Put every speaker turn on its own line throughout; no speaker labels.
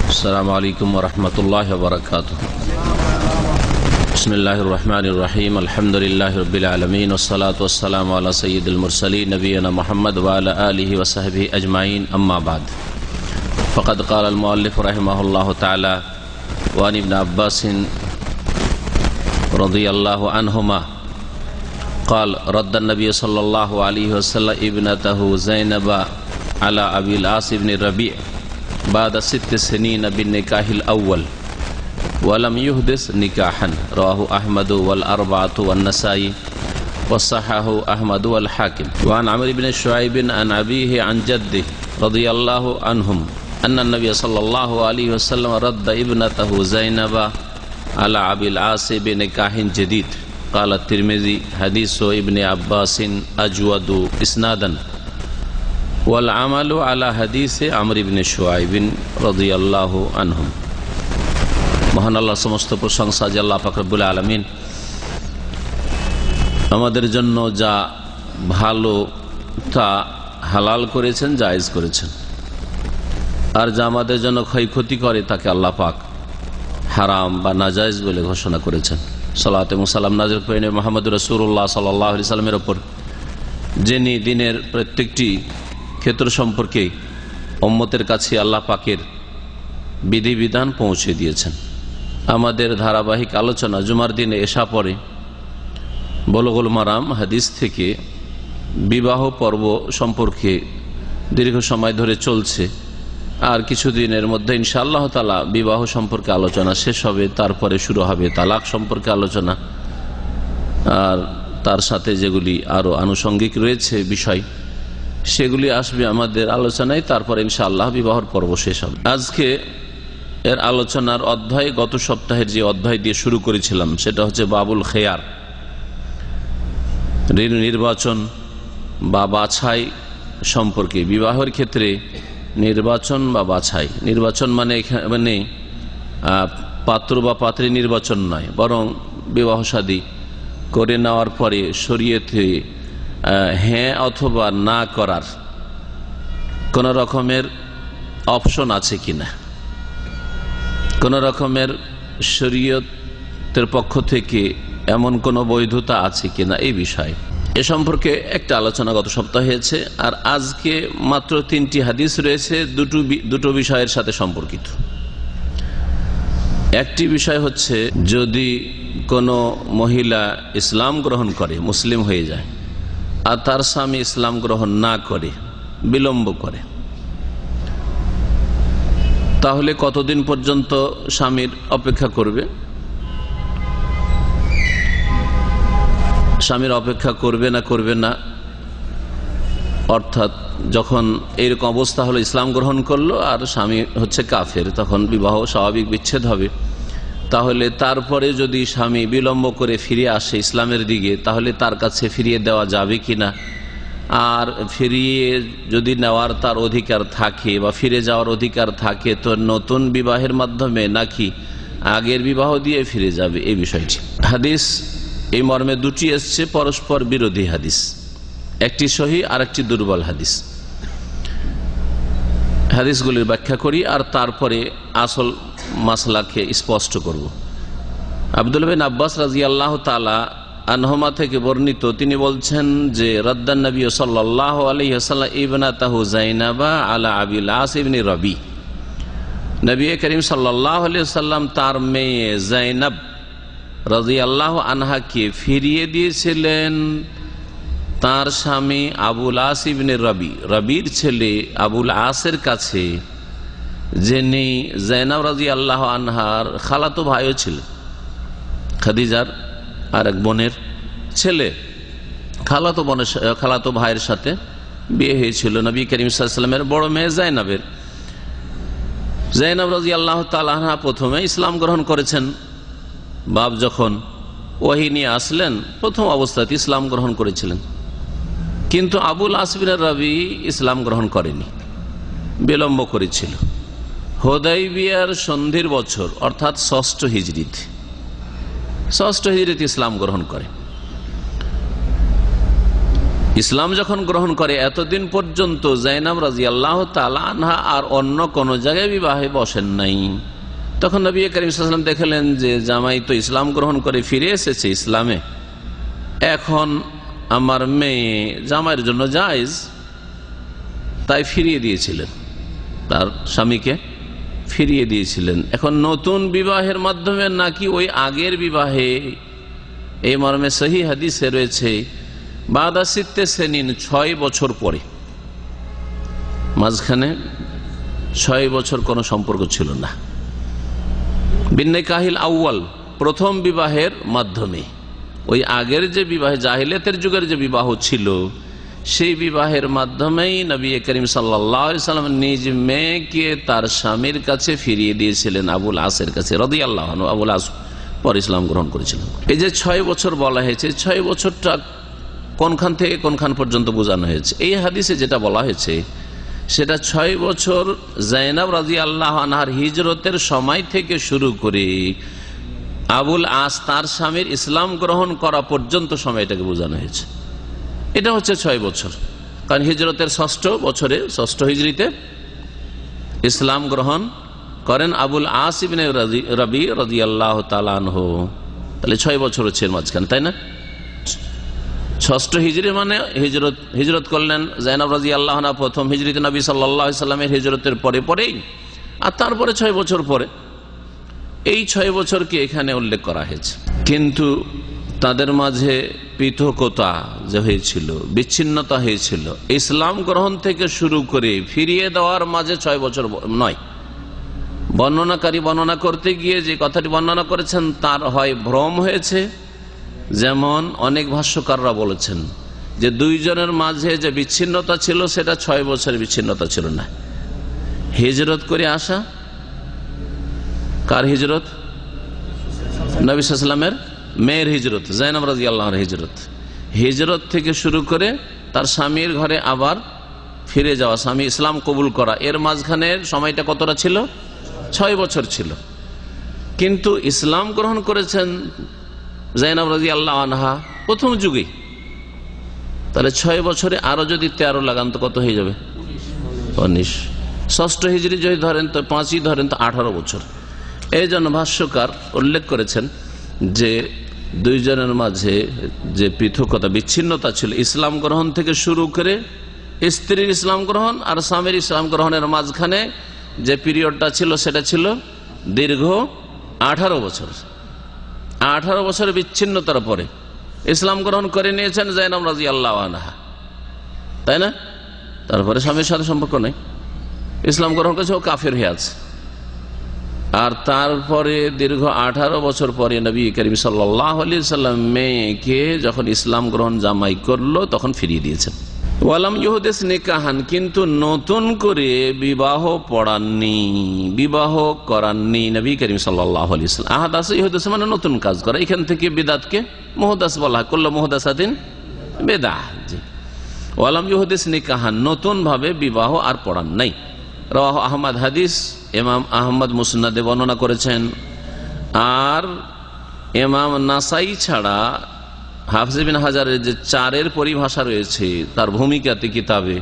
अस्सलामु अलैकुम वरहमतुल्लाहि वबरकातुह। बिस्मिल्लाहिर रहमानिर रहीम। अल्हम्दुलिल्लाहि रब्बिल आलमीन वस्सलातु वस्सलामु अला सय्यिदिल मुरसलीन नबिय्यिना मुहम्मद व अला आलिहि व सहबिहि अजमाइन। अम्मा बाद, फ़क़द क़ालल मुअल्लिफ़ रहिमहुल्लाहु तआला व अन इब्न अब्बास रज़ियल्लाहु अन्हुमा क़ाल रद्दन नबी सल्लल्लाहु अलैहि वसल्लम इब्नतहु ज़ैनब अला अबिल आस इब्न रबी' बाद सित्त सनीन बिन्निकाहिल अव्वल वलम युहदिस निकाहन। रवाहु अहमद वल अरबाअतु वन नसाई वस्सहहु अहमद वल हाकिम। व अन अम्र इब्न शुआइब अन अबीहि अन जद्दिहि रज़ियल्लाहु अन्हुम अन्न नबी सल्लल्लाहु अलैहि वसल्लम रद्द इब्नतहु ज़ैनब अला अबिल आस बिनिकाहिन जदीद। क़ाल तिर्मिज़ी हदीसु इब्न अब्बास अजवदु इस्नादन वल अमलु अला हदीस अम्र इब्न शुआइब रज़ियल्लाहु अन्हुम। মহান আল্লাহ সমস্ত প্রশংসা যে আল্লাহ পাক রব্বুল আলামিন আমাদের জন্য যা ভালো তা হালাল করেছেন, জায়েজ করেছেন, আর যা আমাদের জন্য ক্ষয়ক্ষতি করে তাকে আল্লাহ পাক হারাম বা নাজায়েজ বলে ঘোষণা করেছেন। সালাত এবং সালাম নাযিল করেন মুহাম্মদুর রাসূলুল্লাহ সাল্লাল্লাহু আলাইহি সাল্লামের উপর, যিনি দিনের প্রত্যেকটি ক্ষেত্র সম্পর্কে উম্মতের কাছে আল্লাহ পাকের বিধিবিধান পৌঁছে দিয়েছেন। আমাদের ধারাবাহিক আলোচনা জুমার দিনে এশা পরে বুলুগুল মারাম হাদিস থেকে বিবাহ পর্ব সম্পর্কে দীর্ঘ সময় ধরে চলছে, আর কিছুদিনের মধ্যে ইনশাআল্লাহ তাআলা বিবাহ সম্পর্কে আলোচনা শেষ হবে। তারপরে শুরু হবে তালাক সম্পর্কে আলোচনা, আর তার সাথে যেগুলি আরো আনুষঙ্গিক রয়েছে বিষয় সেগুলি আসবে আমাদের আলোচনায়। তারপরে ইনশাআল্লাহ বিবাহর পর্ব শেষ হবে। আজকে এর আলোচনার অধ্যায় গত সপ্তাহের যে অধ্যায় দিয়ে শুরু করেছিলাম সেটা হচ্ছে বাবুল খেয়ার, নির্বাচন বা বাছাই সম্পর্কে। বিবাহের ক্ষেত্রে নির্বাচন বা বাছাই, নির্বাচন মানে এখানে পাত্র বা পাত্রী নির্বাচন নয়, বরং বিবাহ শাদী করে নেওয়ার পরে শরীয়তে হ্যাঁ অথবা না করার কোন রকমের অপশন আছে কিনা, কোন রকমের শরীয়তের পক্ষ থেকে এমন কোন বৈধতা আছে কিনা এই বিষয়ে এ সম্পর্কে একটা আলোচনা গত সপ্তাহে হয়েছে। আর আজকে মাত্র 3টি হাদিস রয়েছে দুটো বিষয়ের সাথে সম্পর্কিত। একটি বিষয় হচ্ছে যদি কোনো মহিলা ইসলাম গ্রহণ করে, মুসলিম হয়ে যায়, আর তার স্বামী ইসলাম গ্রহণ না করে, বিলম্ব করে, তাহলে কতদিন পর্যন্ত স্বামীর অপেক্ষা করবে? স্বামীর অপেক্ষা করবে না করবে না, অর্থাৎ যখন এইরকম অবস্থা হলো ইসলাম গ্রহণ করলো আর স্বামী হচ্ছে কাফের, তখন বিবাহ স্বাভাবিক বিচ্ছেদ হবে। তাহলে তারপরে যদি স্বামী বিলম্ব করে ফিরে আসে ইসলামের দিকে, তাহলে তার কাছে ফিরিয়ে দেওয়া যাবে কিনা, আর ফিরিয়ে যদি নেওয়ার তার অধিকার থাকে বা ফিরে যাওয়ার অধিকার থাকে তো নতুন বিবাহের মাধ্যমে নাকি আগের বিবাহ দিয়ে ফিরে যাবে, এই বিষয়টি। হাদিস এই মর্মে দুটি এসছে, পরস্পর বিরোধী হাদিস, একটি সহিহ আর একটি দুর্বল হাদিস। হাদিসগুলির ব্যাখ্যা করি আর তারপরে আসল মাসলাকে স্পষ্ট করব। আব্দুল্লাহ বিন আব্বাস রাদিয়াল্লাহু তাআলা আনহুমা থেকে বর্ণিত, তিনি বলছেন যে রাদ্দান নবী সাল্লাল্লাহু আলাইহি ওয়াসাল্লাম ইবনাতাহু যায়নাবা আলা আবিল আস ইবনে রবি। নবী করিম সাল্লাল্লাহু আলাইহি ওয়াসাল্লাম তার মেয়ে যায়নাব রাদিয়াল্লাহু আনহাকে ফিরিয়ে দিয়েছিলেন তার স্বামী আবুল আস ইবনে রবি, রবির ছেলে আবুল আসের কাছে, যিনি যায়নাব রাদিয়াল্লাহু আনহার খালাতো ভাইও ছিলেন, খাদিজার আর এক বোনের ছেলে। খালাতো ভাইয়ের সাথে বিয়ে হয়েছিল নবী করিম সাল্লাল্লাহু আলাইহি ওয়াসাল্লামের বড় মেয়ে যায়নাবের। যায়নাব রাদিয়াল্লাহু তাআলা আনহা প্রথমে ইসলাম গ্রহণ করেছেন। বাপ যখন ওহী নিয়ে আসলেন প্রথম অবস্থাতে ইসলাম গ্রহণ করেছিলেন, কিন্তু আবুল আস বিন রবি ইসলাম গ্রহণ করেনি, বিলম্ব করেছিল। হুদায়বিয়ার সন্ধির বছর অর্থাৎ 6ষ্ঠ হিজরিতে ইসলাম গ্রহণ করে। ইসলাম যখন গ্রহণ করে এতদিন পর্যন্ত জাইনাব রাদিয়াল্লাহু তাআলা আনহা আর অন্য কোন জায়গায় বিবাহে বসেন নাই। তখন নবী করিম সাল্লাল্লাহু আলাইহি ওয়াসাল্লাম দেখলেন যে জামাই তো ইসলাম গ্রহণ করে ফিরে এসেছে ইসলামে, এখন আমার মেয়ে জামাইয়ের জন্য জায়েজ, তাই ফিরিয়ে দিয়েছিলেন, তার স্বামীকে ফিরিয়ে দিয়েছিলেন। এখন নতুন বিবাহের মাধ্যমে নাকি ওই আগের বিবাহে, এই মর্মে সহিহ হাদিসে রয়েছে বাদা সিত্তে সেনিন, 6 বছর পরে, মাঝখানে 6 বছর কোনো সম্পর্ক ছিল না। বিন্নিকাহিল আউয়াল, প্রথম বিবাহের মাধ্যমে, ওই আগের যে বিবাহ, জাহিলিয়াতের যুগের যে বিবাহ ছিল, সেই বিবাহের মাধ্যমেই নবী করিম সাল্লাল্লাহু আলাইহি ওয়াসাল্লাম নিজ মেয়েকে তার স্বামীর কাছে ফিরিয়ে দিয়েছিলেন, আবুল আসের কাছে রাদিয়াল্লাহু আনহু। আবুল আস পর ইসলাম গ্রহণ করেছিলেন। এই যে 6 বছর বলা হয়েছে, 6 বছরটা কোনখান থেকে কোনখান পর্যন্ত বোঝানো হয়েছে? এই হাদিসে যেটা বলা হয়েছে সেটা 6 বছর জাইনাব রাদিয়াল্লাহু আনহার হিজরতের সময় থেকে শুরু করে আবুল আস তার স্বামীর ইসলাম গ্রহণ করা পর্যন্ত সময়টাকে বোঝানো হয়েছে। এটা হচ্ছে 6 বছর, কারণ হিজরতের 6ষ্ঠ বছরে, 6ষ্ঠ হিজরিতে ইসলাম গ্রহণ করেন আবুল আস ইবনে রবি রাদিয়াল্লাহু তাআলা আনহু। তাহলে 6 বছর হচ্ছে মাঝখানে, তাই না? 6ষ্ঠ হিজরি মানে হিজরত করলেন জাইনাব রাদিয়াল্লাহু আনহা প্রথম হিজরিতে নবী সাল্লাল্লাহু আলাইহি সাল্লামের হিজরতের পরেই, আর তারপরে 6 বছর পরে। এই 6 বছরকে এখানে উল্লেখ করা হয়েছে। কিন্তু তাদের মাঝে পৃথকতা যে হয়েছিল, বিচ্ছিন্নতা হয়েছিল, ইসলাম গ্রহণ থেকে শুরু করে ফিরিয়ে দেওয়ার মাঝে 6 বছর নয়। বর্ণনাকারী বর্ণনা করতে গিয়ে যে কথাটি বর্ণনা করেছেন তার হয় ভ্রম হয়েছে, যেমন অনেক ভাষ্যকাররা বলেছেন যে 2 জনের মাঝে যে বিচ্ছিন্নতা ছিল সেটা 6 বছরের বিচ্ছিন্নতা ছিল না। হিজরত করে আসা, কার হিজরত? নবী সাল্লাল্লাহু আলাইহি ওয়াসাল্লামের মেয়ের হিজরত, জাইনাব রাদিয়াল্লাহু আনহার হিজরত। হিজরত থেকে শুরু করে তার স্বামীর ঘরে আবার ফিরে যাওয়া, স্বামী ইসলাম কবুল করা, এর মাঝখানের সময়টা কতটা ছিল? 6 বছর ছিল। কিন্তু ইসলাম গ্রহণ করেছেন জাইনাব রাদিয়াল্লাহু আনহা প্রথম যুগে, তাহলে 6 বছরে আরো যদি 13 লাগান তো কত হয়ে যাবে? 19। 6ষ্ঠ হিজরি যদি ধরেন তো 5ই ধরেন তো 18 বছর। এই জন্য ভাষ্যকার উল্লেখ করেছেন যে 2 জনের মাঝে যে পৃথকতা, বিচ্ছিন্নতা ছিল ইসলাম গ্রহণ থেকে শুরু করে, স্ত্রীর ইসলাম গ্রহণ আর স্বামীর ইসলাম গ্রহণের মাঝখানে যে পিরিয়ডটা ছিল সেটা ছিল দীর্ঘ 18 বছর। 18 বছরের বিচ্ছিন্নতার পরে ইসলাম গ্রহণ করে নিয়েছেন জাইনাব রাদিয়াল্লাহু আনহা, তাই না? তারপরে স্বামীর সাথে সম্পর্ক নেই, ইসলাম গ্রহণ করেছে, ও কাফের হয়ে আছে। আর তারপরে দীর্ঘ 18 বছর পরে নবী করিম সাল্লাল্লাহু আলাইহি ওয়াসাল্লাম মেয়েকে যখন ইসলাম গ্রহণ জামাই করলো তখন ফিরিয়ে দিয়েছেন। ওয়ালাম ইউহদিস নিকাহান, কিন্তু নতুন করে বিবাহ পড়াননি, বিবাহ করাননি নবী করিম সাল্লাল্লাহু আলাইহি ওয়াসাল্লাম। আহাদাস ইউহদিস মানে নতুন কাজ করা, এখান থেকে বিদআতকে মুহদাস বলা হয়, কুল্লু মুহদাসাতিন বিদআহ। ওয়ালাম ইউহদিস নিকাহান, নতুন ভাবে বিবাহ আর পড়ান নাই। রাওয়াহু আহমদ, হাদিস ইমাম আহমদ মুসনাদে বর্ণনা করেছেন। আর ইমাম নাসাই ছাড়া হাফিজ ইবনে হাজারের যে 4-এর পরিভাষা রয়েছে তার ভূমিকাতে কিতাবে,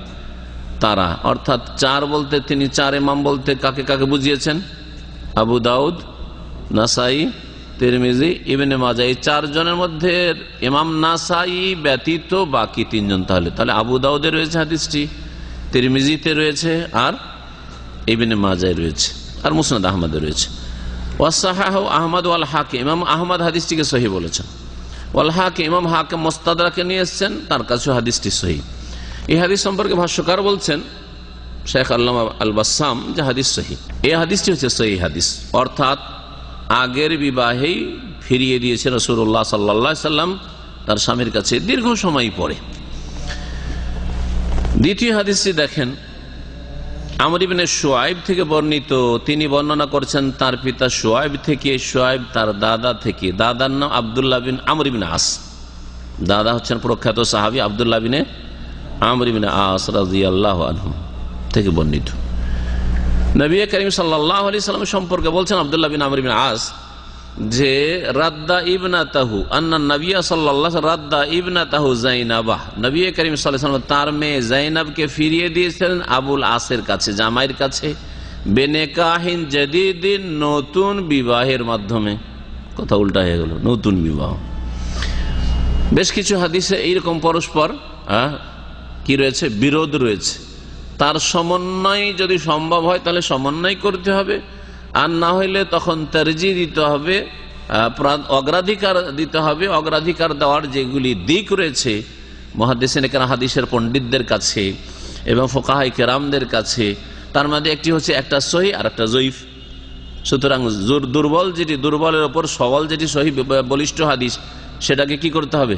তারা অর্থাৎ 4 বলতে তিনি 4 ইমাম বলতে কাকে কাকে বুঝিয়েছেন? আবু দাউদ, নাসাই, তিরমিজি, ইবনে মাজাহ। এই 4 জনের মধ্যে ইমাম নাসাই ব্যতীত বাকি 3 জন। তাহলে আবু দাউদে রয়েছে হাদিসটি, তিরমিজিতে রয়েছে, আর ইবনে মাজাহ রয়েছে, আর মুসনাদ আহমদে রয়েছে। ওয়াসাহাহু আহমদ ওয়াল হাকিম, ইমাম আহমদ হাদিসটিকে সহিহ বলেছেন। ওয়াল হাকিম, ইমাম হাকিম মুস্তাদরাকে নিয়ে এসেছেন, তার কাছে হাদিসটি সহিহ। এই হাদিস সম্পর্কে ভাষ্যকার বলছেন শেখ আল্লামা আল বাসসাম যে হাদিস সহিহ। এই হাদিসটি হচ্ছে সহিহ হাদিস, অর্থাৎ আগের বিবাহেই ফিরিয়ে দিয়েছে রাসূলুল্লাহ সাল্লাল্লাহু আলাইহি সাল্লাম তার স্বামীর কাছে দীর্ঘ সময় পরে। দ্বিতীয় হাদিসটি দেখেন, আমর ইবনে শুআইব থেকে বর্ণিত, তিনি বর্ণনা করছেন তার পিতা শুআইব থেকে, শুআইব তার দাদা থেকে, দাদার নাম আব্দুল্লাহ বিন আমর ইবনে আস, দাদা হচ্ছেন প্রখ্যাত সাহাবী আব্দুল্লাহ বিন আমর ইবনে আস রাদিয়াল্লাহু আনহু থেকে বর্ণিত। নবী করিম সাল্লাল্লাহু আলাইহি সাল্লাম সম্পর্কে বলছেন আব্দুল্লাহ বিন আমর ইবনে আস যে রাদ্দা ইবনাতাহু আন্না নবী সাল্লাল্লাহু রাদ্দা ইবনাতাহু যায়নাবাহ, নবী করিম সাল্লাল্লাহু আলাইহি ওয়াসাল্লাম তার মেয়ে যায়নাবকে ফিরিয়ে দিয়েছিলেন আবুল আসের কাছে, জামাইয়ের কাছে, বেনেকাহিন জাদিদিন, নতুন বিবাহের মাধ্যমে। কথা উল্টা হয়ে গেল, নতুন বিবাহ। বেশ কিছু হাদিসে এইরকম পরস্পর কি রয়েছে, বিরোধ রয়েছে। তার সমন্বয় যদি সম্ভব হয় তাহলে সমন্বয় করতে হবে, আর না হইলে তখন তারজি দিতে হবে, অগ্রাধিকার দিতে হবে। অগ্রাধিকার দেওয়ার যেগুলি দিক রয়েছে মুহাদ্দিসিন কেরাম, হাদিসের পণ্ডিতদের কাছে এবং ফুকাহায়ে কেরামদের কাছে, তার মধ্যে একটি হচ্ছে একটা সহিহ আর একটা জয়ীফ। সুতরাং দুর্বল যেটি, দুর্বলের ওপর সবল যেটি সহিহ বলিষ্ঠ হাদিস, সেটাকে কি করতে হবে,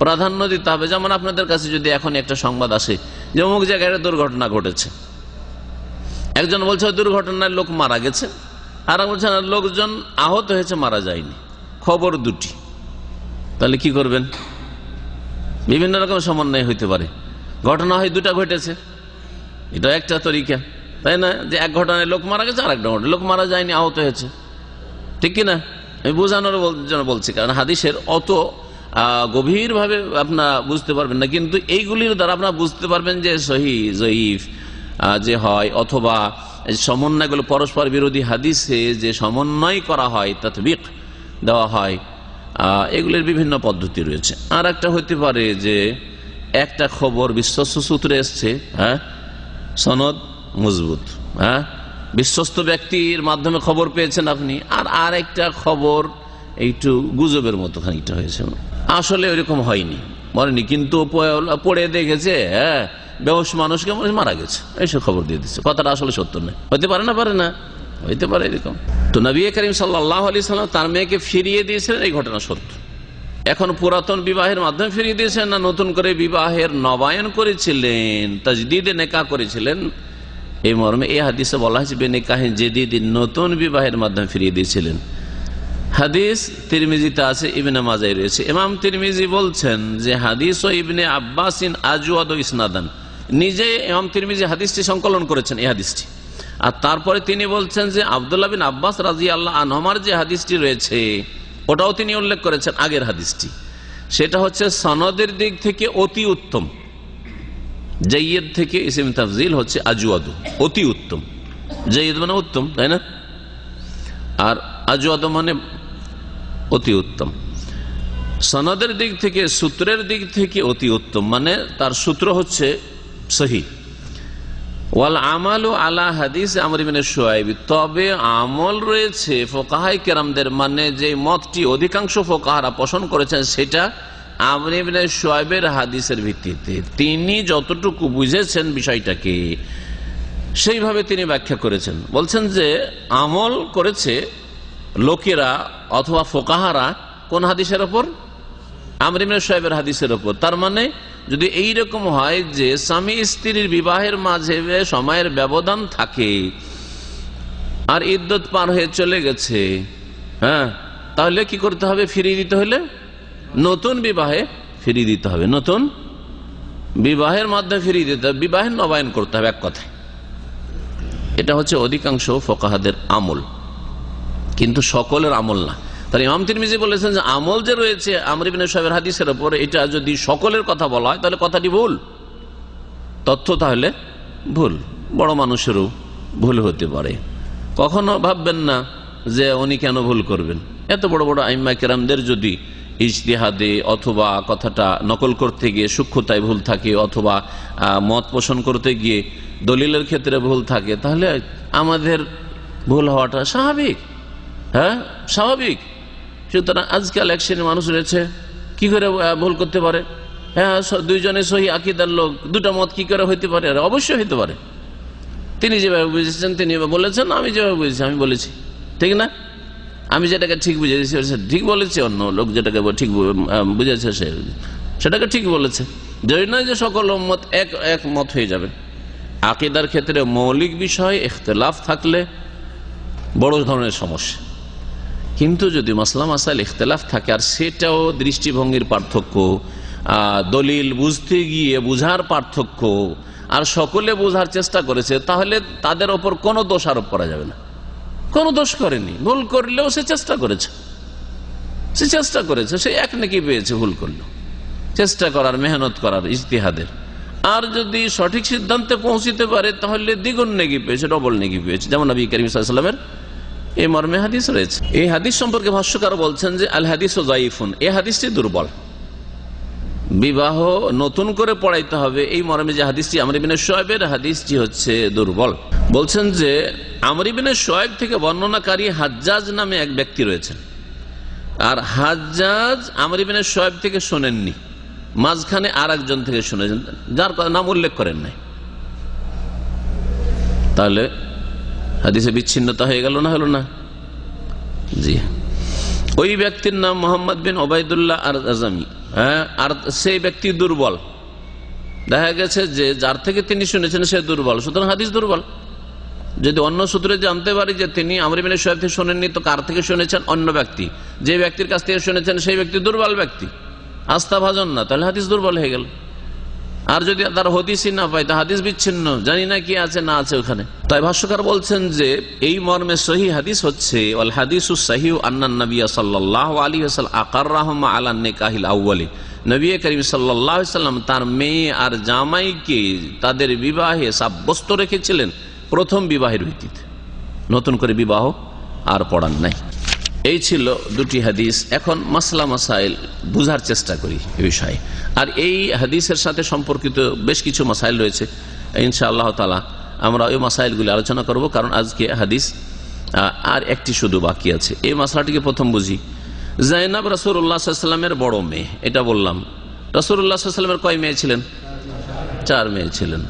প্রাধান্য দিতে হবে। যেমন আপনাদের কাছে যদি এখন একটা সংবাদ আসে যে অমুক জায়গায় দুর্ঘটনা ঘটেছে, একজন বলছে দুর্ঘটনায় লোক মারা গেছে, আর বলছেন লোকজন আহত হয়েছে, মারা যায়নি, খবর দুটি, তাহলে কি করবেন? বিভিন্ন রকম সমন্বয় হইতে পারে। ঘটনা হয় দুটা ঘটেছে, এটা একটা তরিকা, তাই না? যে এক ঘটনায় লোক মারা গেছে, আর একটা ঘটনায় লোক মারা যায়নি, আহত হয়েছে, ঠিক কিনা? আমি বোঝানোর জন্য বলছি, কারণ হাদিসের অত গভীরভাবে আপনারা বুঝতে পারবেন না, কিন্তু এইগুলির দ্বারা আপনারা বুঝতে পারবেন যে সহিহ জয়ীফ যে হয়, অথবা সমন্বয়গুলো পরস্পর বিরোধী হাদিসে যে সমন্বয় করা হয়, তাতবিক দেওয়া হয়, এগুলির বিভিন্ন পদ্ধতি রয়েছে। আর একটা হতে পারে যে একটা খবর বিশ্বস্ত সূত্রে এসছে, সনদ মজবুত, বিশ্বস্ত ব্যক্তির মাধ্যমে খবর পেয়েছেন আপনি, আর একটা খবর একটু গুজবের মতো খানিকটা হয়েছে, আসলে ওইরকম হয়নি, মরেনি, কিন্তু পড়ে দেখেছে বেহুশ মানুষকে মারা গেছে, এইসব খবর দিয়ে দিচ্ছে, কথাটা আসলে সত্য নয়। হতে পারে না, পারে না, হইতে পারে এরকম। তো নবী করিম সাল্লাল্লাহু আলাইহি সাল্লাম তার মেয়েকে ফিরিয়ে দিয়েছিলেন, এই ঘটনা সত্য। এখন পুরাতন বিবাহের মাধ্যমে ফিরিয়ে দিয়েছেন না নতুন করে বিবাহের নবায়ন করেছিলেন, তাজদীদে নিকাহ করেছিলেন, এই মর্মে এই হাদিসে বলা হয়েছে বেনিকাহিন জাদিদিন, নতুন বিবাহের মাধ্যমে ফিরিয়ে দিয়েছিলেন। হাদিস তিরমিজিতে আছে, ইবনে মাজায় রয়েছে। ইমাম তিরমিজি বলছেন যে হাদিস ও ইবনে আব্বাসিন আজওয়াদ ইসনাদান, নিজে ইমাম তিরমিজি হাদিসটি সংকলন করেছেন, এই হাদিসটি। আর তারপরে তিনি বলছেন যে আব্দুল্লাহ বিন আব্বাস রাদিয়াল্লাহু আনহুমার যে হাদিসটি রয়েছে ওটাও তিনি উল্লেখ করেছেন, আগের হাদিসটি, সেটা হচ্ছে সনদের দিক থেকে অতি উত্তম। জাইয়্যিদ থেকে ইসম তাফজিল হচ্ছে আজওয়াদ, অতি উত্তম। জাইয়্যিদ মানে উত্তম, তাই না? আর আজওয়াদ মানে অতি উত্তম। সনদের দিক থেকে, সূত্রের দিক থেকে অতি উত্তম, মানে তার সূত্র হচ্ছে সহিহ। ওয়াল আমালু আলা হাদিস আমর ইবনে শুআয়ব, তবে আমল রয়েছে ফুকাহায়ে কেরামদের, মানে যে মতটি অধিকাংশ ফুকাহারা পোষণ করেছেন সেটা আমর ইবনে শুআয়বের হাদিসের ভিত্তিতে। তিনি যতটুকু বুঝেছেন বিষয়টাকে সেইভাবে তিনি ব্যাখ্যা করেছেন। বলছেন যে আমল করেছে লোকেরা অথবা ফুকাহারা কোন হাদিসের ওপর? আমর ইবনে শুআয়বের হাদিসের ওপর। তার মানে যদি এইরকম হয় যে স্বামী স্ত্রীর বিবাহের মাঝে সময়ের ব্যবধান থাকে আর ইদ্যত পার হয়ে চলে গেছে, তাহলে কি করতে হবে? ফিরিয়ে দিতে হলে নতুন বিবাহে ফিরিয়ে দিতে হবে, নতুন বিবাহের মাধ্যমে ফিরিয়ে দিতে হবে, বিবাহের নবায়ন করতে হবে, এক কথায়। এটা হচ্ছে অধিকাংশ ফুকাহাদের আমল, কিন্তু সকলের আমল না। তার ইমাম তিরমিজি বলেছেন যে আমল যে রয়েছে আমর ইবনে শুআয়বের হাদিসের উপর, এটা যদি সকলের কথা বলা হয় তাহলে কথাটি ভুল, তথ্য তাহলে ভুল, বড় মানুষেরও ভুল হতে পারে। কখনো ভাববেন না যে উনি কেন ভুল করবেন। এত বড় বড় আইম্মা কেরামদের যদি ইজতিহাদে অথবা কথাটা নকল করতে গিয়ে সূক্ষ্মতায় ভুল থাকে, অথবা মত পোষণ করতে গিয়ে দলিলের ক্ষেত্রে ভুল থাকে, তাহলে আমাদের ভুল হওয়াটা স্বাভাবিক, স্বাভাবিক। সুতরাং আজকাল এক শ্রেণীর মানুষ রয়েছে, কি করে ভুল করতে পারে? দুইজনে সহি আকীদার লোক, দুটা মত কি করে হইতে পারে? অবশ্যই হইতে পারে। তিনি যেভাবে বুঝেছেন তিনি বলেছেন, আমি যেভাবে বুঝেছি আমি বলেছি, ঠিক না? আমি যেটাকে ঠিক বুঝেছি ঠিক বলেছি, অন্য লোক যেটাকে ঠিক বুঝেছে সেটাকে ঠিক বলেছে। যদি নয় যে সকল উম্মত এক মত হয়ে যাবে। আকীদার ক্ষেত্রে মৌলিক বিষয় ইখতিলাফ থাকলে বড় ধরনের সমস্যা, কিন্তু যদি মাসলা মাসাইল ইখতিলাফ থাকে আর সেটাও দৃষ্টিভঙ্গির পার্থক্য, দলিল বুঝতে গিয়ে বুঝার পার্থক্য, আর সকলে বোঝার চেষ্টা করেছে, তাহলে তাদের ওপর কোনো দোষ আরোপ করা যাবে না। কোনো দোষ করেনি, ভুল করলেও সে চেষ্টা করেছে। সে চেষ্টা করেছে, সে এক নেকি পেয়েছে, ভুল করলো, চেষ্টা করার, মেহনত করার, ইজতিহাদের। আর যদি সঠিক সিদ্ধান্তে পৌঁছিতে পারে তাহলে দ্বিগুণ নেকি পেয়েছে, ডবল নেকি পেয়েছে। যেমন নবী করিম সাল্লাল্লাহু আলাইহি ওয়াসাল্লামের এই মর্মে হাদিস রয়েছে। এই হাদিস সম্পর্কে ভাষ্যকার বলছেন যে আল হাদিসু যায়িফুন, এই হাদিসটি দুর্বল। বিবাহ নতুন করে পড়াইতে হবে এই মর্মে যে হাদিসটি আমর ইবনে শুআয়বের হাদিসটি হচ্ছে দুর্বল। বলছেন যে আমর ইবনে শুআয়ব থেকে বর্ণনাকারী হাজ্জাজ নামে এক ব্যক্তি রয়েছেন, আর হাজ্জাজ আমর ইবনে শুআয়ব থেকে শোনেননি, মাঝখানে আর একজন থেকে শুনেছেন, যার নাম উল্লেখ করেন নাই। তাহলে হাদিসে বিচ্ছিন্নতা হয়ে গেল না, হলো না? জি, ওই ব্যক্তির নাম মোহাম্মদ বিন ওবায়দুল্লাহ আর আজমি। হ্যাঁ, আর সেই ব্যক্তি দুর্বল। দেখা গেছে যে যার থেকে তিনি শুনেছেন সে দুর্বল, সুতরাং হাদিস দুর্বল। যদি অন্য সূত্রে জানতে পারি যে তিনি আমর ইবনে শুআয়ব থেকে শোনেননি, তো কার থেকে শুনেছেন? অন্য ব্যক্তি। যে ব্যক্তির কাছ থেকে শুনেছেন সেই ব্যক্তি দুর্বল ব্যক্তি, আস্থাভাজন না, তাহলে হাদিস দুর্বল হয়ে গেল। আর যদি তার হদিসই না পাই তা হাদিস বিচ্ছিন্ন, জানি না কি আছে না আছে ওখানে। তাই ভাষ্যকার বলছেন যে এই মর্মে সহিহ হাদিস হচ্ছে ওয়াল হাদিসু সহিহু আন্নান নবী সাল্লাল্লাহু আলাইহি ওয়াসাল্লাম আকাররাহুম আলা নিকাহিল আউয়ালি, নবী করিম সাল্লাল্লাহু আলাইহি ওয়াসাল্লাম তার মেয়ে আর জামাইকে তাদের বিবাহে সাব্যস্ত রেখেছিলেন প্রথম বিবাহের ভিত্তিতে, নতুন করে বিবাহ আর পড়ান নাই। এই ছিল দুটি হাদিস। এখন মাসলা মাসাইল বুঝার চেষ্টা করি এ বিষয়ে। আর এই হাদিসের সাথে সম্পর্কিত বেশ কিছু মাসাইল রয়েছে, ইনশাআল্লাহ তাআলা আমরা ওই মাসাইলগুলি আলোচনা করব, কারণ আজকে হাদিস আর একটি শুধু বাকি আছে। এই মাসলাটিকে প্রথম বুঝি। যায়নাব রাসূলুল্লাহ সাল্লাল্লাহু আলাইহি ওয়াসাল্লামের বড় মেয়ে, এটা বললাম। রাসূলুল্লাহ সাল্লাল্লাহু আলাইহি ওয়াসাল্লামের কয় মেয়ে ছিলেন? 4 মেয়ে ছিলেন।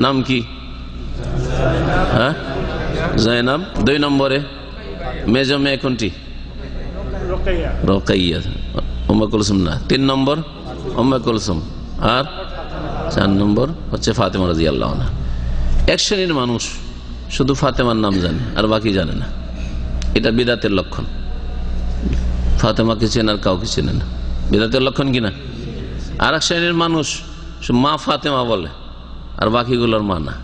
নাম কি? হ্যাঁ, যায়নাব। 2 নম্বরে মেজ মেয়ে কোনটি? রোকাইয়া, উম্মে কুলসুম না। 3 নম্বর উম্মে কুলসুম, আর 4 নম্বর হচ্ছে ফাতেমা রাদিয়াল্লাহু আনহা। এক শ্রেণীর মানুষ শুধু ফাতেমার নাম জানে আর বাকি জানে না, এটা বিদআতের লক্ষণ। ফাতেমাকে চেনে আর কাউকে চেনে না, বিদআতের লক্ষণ কিনা? আর এক শ্রেণীর মানুষ মা ফাতেমা বলে আর বাকিগুলোর মা না।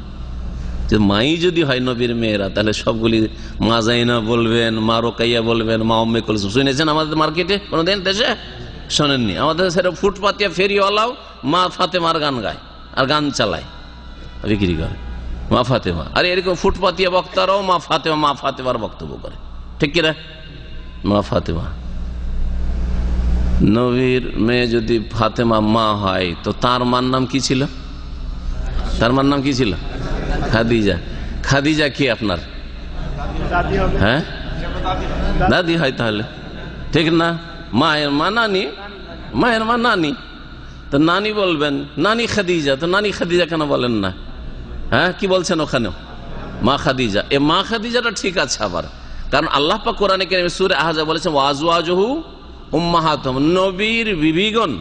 যে মাই যদি হয় নবীর মেয়েরা, তাহলে সবগুলি মা যায়না বলবেন, মা রোকাইয়া বলবেন, মা উম্মে কুলসুম। শুনেছেন আমাদের মার্কেটে কোনোদিন দেশে? শোনেননি? আমাদের সেটা ফুটপাতিয়া ফেরিওয়ালাও মা ফাতেমার গান গায় আর গান চালায়, বিক্রি করে মা ফাতেমা। আর এরকম ফুটপাতিয়া বক্তারাও মা ফাতেমা মা ফাতেমার বক্তব্য করে, ঠিক কিনা? মা ফাতেমা। নবীর মেয়ে যদি ফাতেমা মা হয় তো তার মার নাম কি ছিল? তার মার নাম কি ছিল? খাদিজা। খাদিজা কি আপনার? হ্যাঁ, দাদি হয় তাহলে, ঠিক না? মায়ের মা নানি, মায়ের মা নানি, তো নানি বলবেন নানি খাদিজা, তো নানি খাদিজা কেন বলেন না? হ্যাঁ, কি বলছেন ওখানেও? মা খাদিজা। এ মা খাদিজাটা ঠিক আছে আবার, কারণ আল্লাহ পাক কোরআনে কারীমে সূরা আহজাব বলেছেন ওয়াজওয়াজুহু উম্মাহাতুহুম, নবীর বিবিগণ,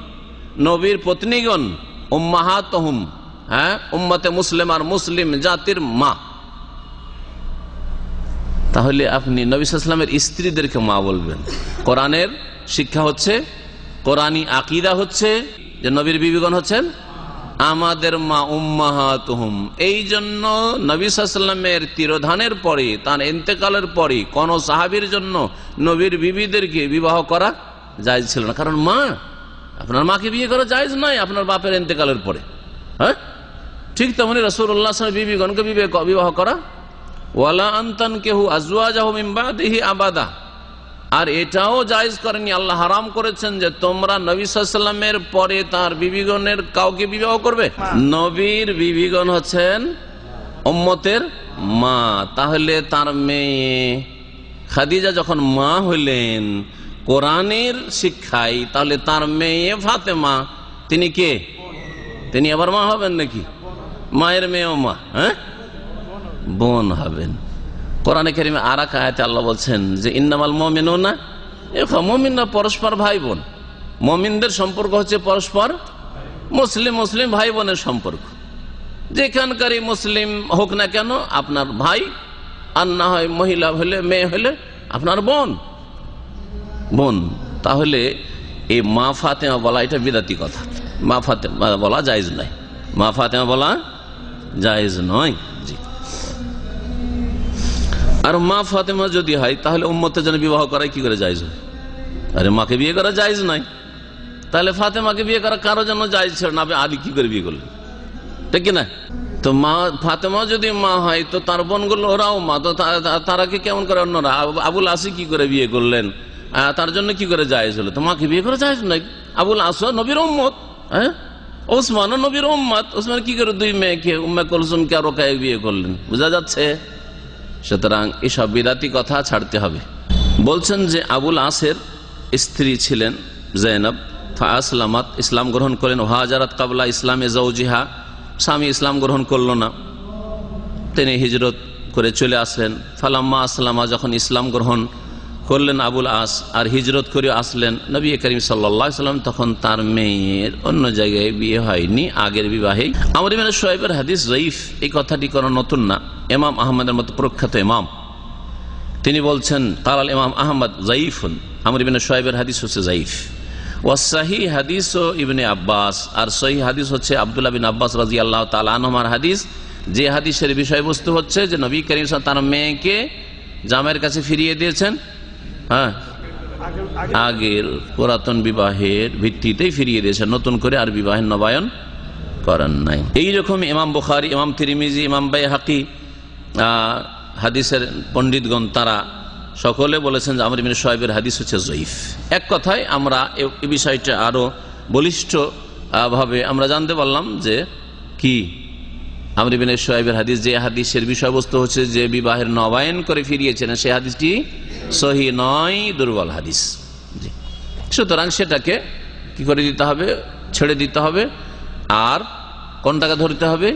নবীর পত্নীগণ, উম্মাহাতুহুম, হ্যাঁ, উম্মতে মুসলিম আর মুসলিম জাতির মা। তাহলে আপনি নবী সাল্লাল্লাহু আলাইহি ওয়াসাল্লামের স্ত্রীদেরকে মা বলবেন। কোরআনের শিক্ষা হচ্ছে, কোরআনী আকীদা হচ্ছে যে নবীর বিবিগণ হচ্ছেন আমাদের মা, উম্মাহাতুহুম। এই জন্য নবী সাল্লাল্লাহু আলাইহি ওয়াসাল্লামের তিরোধানের পরে, তার ইন্তেকালের পরে কোন সাহাবীর জন্য নবীর বিবিদেরকে বিবাহ করা জায়েজ ছিল না, কারণ মা। আপনার মাকে বিয়ে করা জায়েজ নয় আপনার বাপের ইন্তেকালের পরে। হ্যাঁ, ঠিক তেমনি রাসূলুল্লাহ সাল্লাল্লাহু আলাইহি ওয়াসাল্লাম বিবিগণকে বিবাহ করা, ওয়ালা আনতানকিহু আজওয়াজাহু মিন বাদিহি আবাদা। আর এটাও জায়েজ করেনি, আল্লাহ হারাম করেছেন যে তোমরা নবী সাল্লাল্লাহু আলাইহি ওয়াসাল্লামের পরে তার বিবিগণের কাউকে বিবাহ করবে। নবীর বিবিগণ হচ্ছেন উম্মতের মা। তাহলে তার মেয়ে খাদিজা যখন মা হইলেন কোরআনের শিক্ষায়, তাহলে তার মেয়ে ফাতেমা তিনি কে? তিনি আবার মা হবেন নাকি? মায়ের মেয়েও মা, হ্যাঁ, বোন হবেন। কোরআনে কারিমে আর এক আয়াতে আল্লাহ বলছেন যে ইন্নামাল মুমিনুনা ইখওয়া, মুমিনরা পরস্পর ভাই বোন। মুমিনদের সম্পর্ক হচ্ছে পরস্পর মুসলিম মুসলিম ভাই বোনের সম্পর্ক। যেখানকারই মুসলিম হোক না কেন আপনার ভাই, আর না হয় মহিলা হলে, মেয়ে হলে আপনার বোন। বোন। তাহলে এই মা ফাতেমা বলা এটা বিদআতি কথা, মা ফাতেমা বলা জায়েজ নয়, মা ফাতেমা বলা জায়েজ নয়। জি। আর মা ফাতেমা যদি হয় তাহলে উম্মতের জন্য বিবাহ করাই কি করে জায়েজ হয়? আরে মাকে বিয়ে করা জায়েজ নয়, তাহলে ফাতেমাকে বিয়ে করা কারো জন্য জায়েজ ছিল না, আলী কি করে বিয়ে করলেন, ঠিক কিনা? তো মা ফাতেমা যদি মা হয় তো তার বোনগুলো ওরাও মা, তো তারা কি কেমন করে অন্যরা? আবুল আসি কি করে বিয়ে করলেন, তার জন্য কি করে জায়েজ হলো? তো মাকে বিয়ে করা জায়েজ নয়। আবুল আস নবীর উম্মত, হ্যাঁ, ওসমান নবীর উম্মত, ওসমান কি করে দুই মেয়েকে উম্মে কুলসুমকে আর রোকায়ে বিয়ে করলেন? বোঝা যাচ্ছে? সুতরাং এসব বিদাতি কথা ছাড়তে হবে। বলছেন যে আবুল আসের স্ত্রী ছিলেন জৈনব, ফাসলামাত, ইসলাম গ্রহণ করেন, হাজারাত কাবলা ইসলামে জৌজিহা, স্বামী ইসলাম গ্রহণ করলো না, তিনি হিজরত করে চলে আসলেন। ফালাম্মা আসলামা, যখন ইসলাম গ্রহণ করলেন আবুল আস আর হিজরত করে আসলেন নবী করিম সাল্লাল্লাহু আলাইহি ওয়াসাল্লাম, তখন তার মেয়ের অন্য জায়গায় বিয়ে হয়নি, আগের বিবাহে। আমর ইবনে শুআইবের হাদিস যঈফ, এই কথাটি কোনো নতুন না। ইমাম আহমদের মতো প্রখ্যাত ইমাম তিনি বলছেন কালাল ইমাম আহমদ যঈফুন, আমর ইবনে শুআইবের হাদিস হচ্ছে যঈফ। ওয়াসসাহিহ হাদিস ইবনে আব্বাস, আর সহিহ হাদিস হচ্ছে আব্দুল্লাহ বিন আব্বাস রাদিয়াল্লাহু তাআলা আনহুমার হাদিস, যে হাদিসের বিষয়বস্তু হচ্ছে যে নবী করিম সাল্লাল্লাহু আলাইহি ওয়াসাল্লাম তার মেয়েকে জামাইয়ের কাছে ফিরিয়ে দিয়েছেন, হ্যাঁ, আগের পুরাতন বিবাহের ভিত্তিতেই ফিরিয়ে দিয়েছেন, নতুন করে আর বিবাহের নবায়ন করেন নাই। এইরকম ইমাম বুখারী, ইমাম তিরমিজি, ইমাম বাইহাকি, হাদিসের পণ্ডিতগণ তারা সকলে বলেছেন যে আমর ইবনে শুআইবের হাদিস হচ্ছে যঈফ। এক কথায় আমরা এই বিষয়টা আরো বলিষ্ঠ ভাবে আমরা জানতে পারলাম যে কি আমর ইবনে শুআইবের হাদিস, যে হাদিসের বিষয়বস্তু হচ্ছে যে বিবাহের নবায়ন করে ফিরিয়েছিলেন, সেই হাদিসটি সহিহ নয়, দুর্বল হাদিস। সুতরাং সেটাকে কি করে দিতে হবে? ছেড়ে দিতে হবে। আর কোনটাকে ধরতে হবে?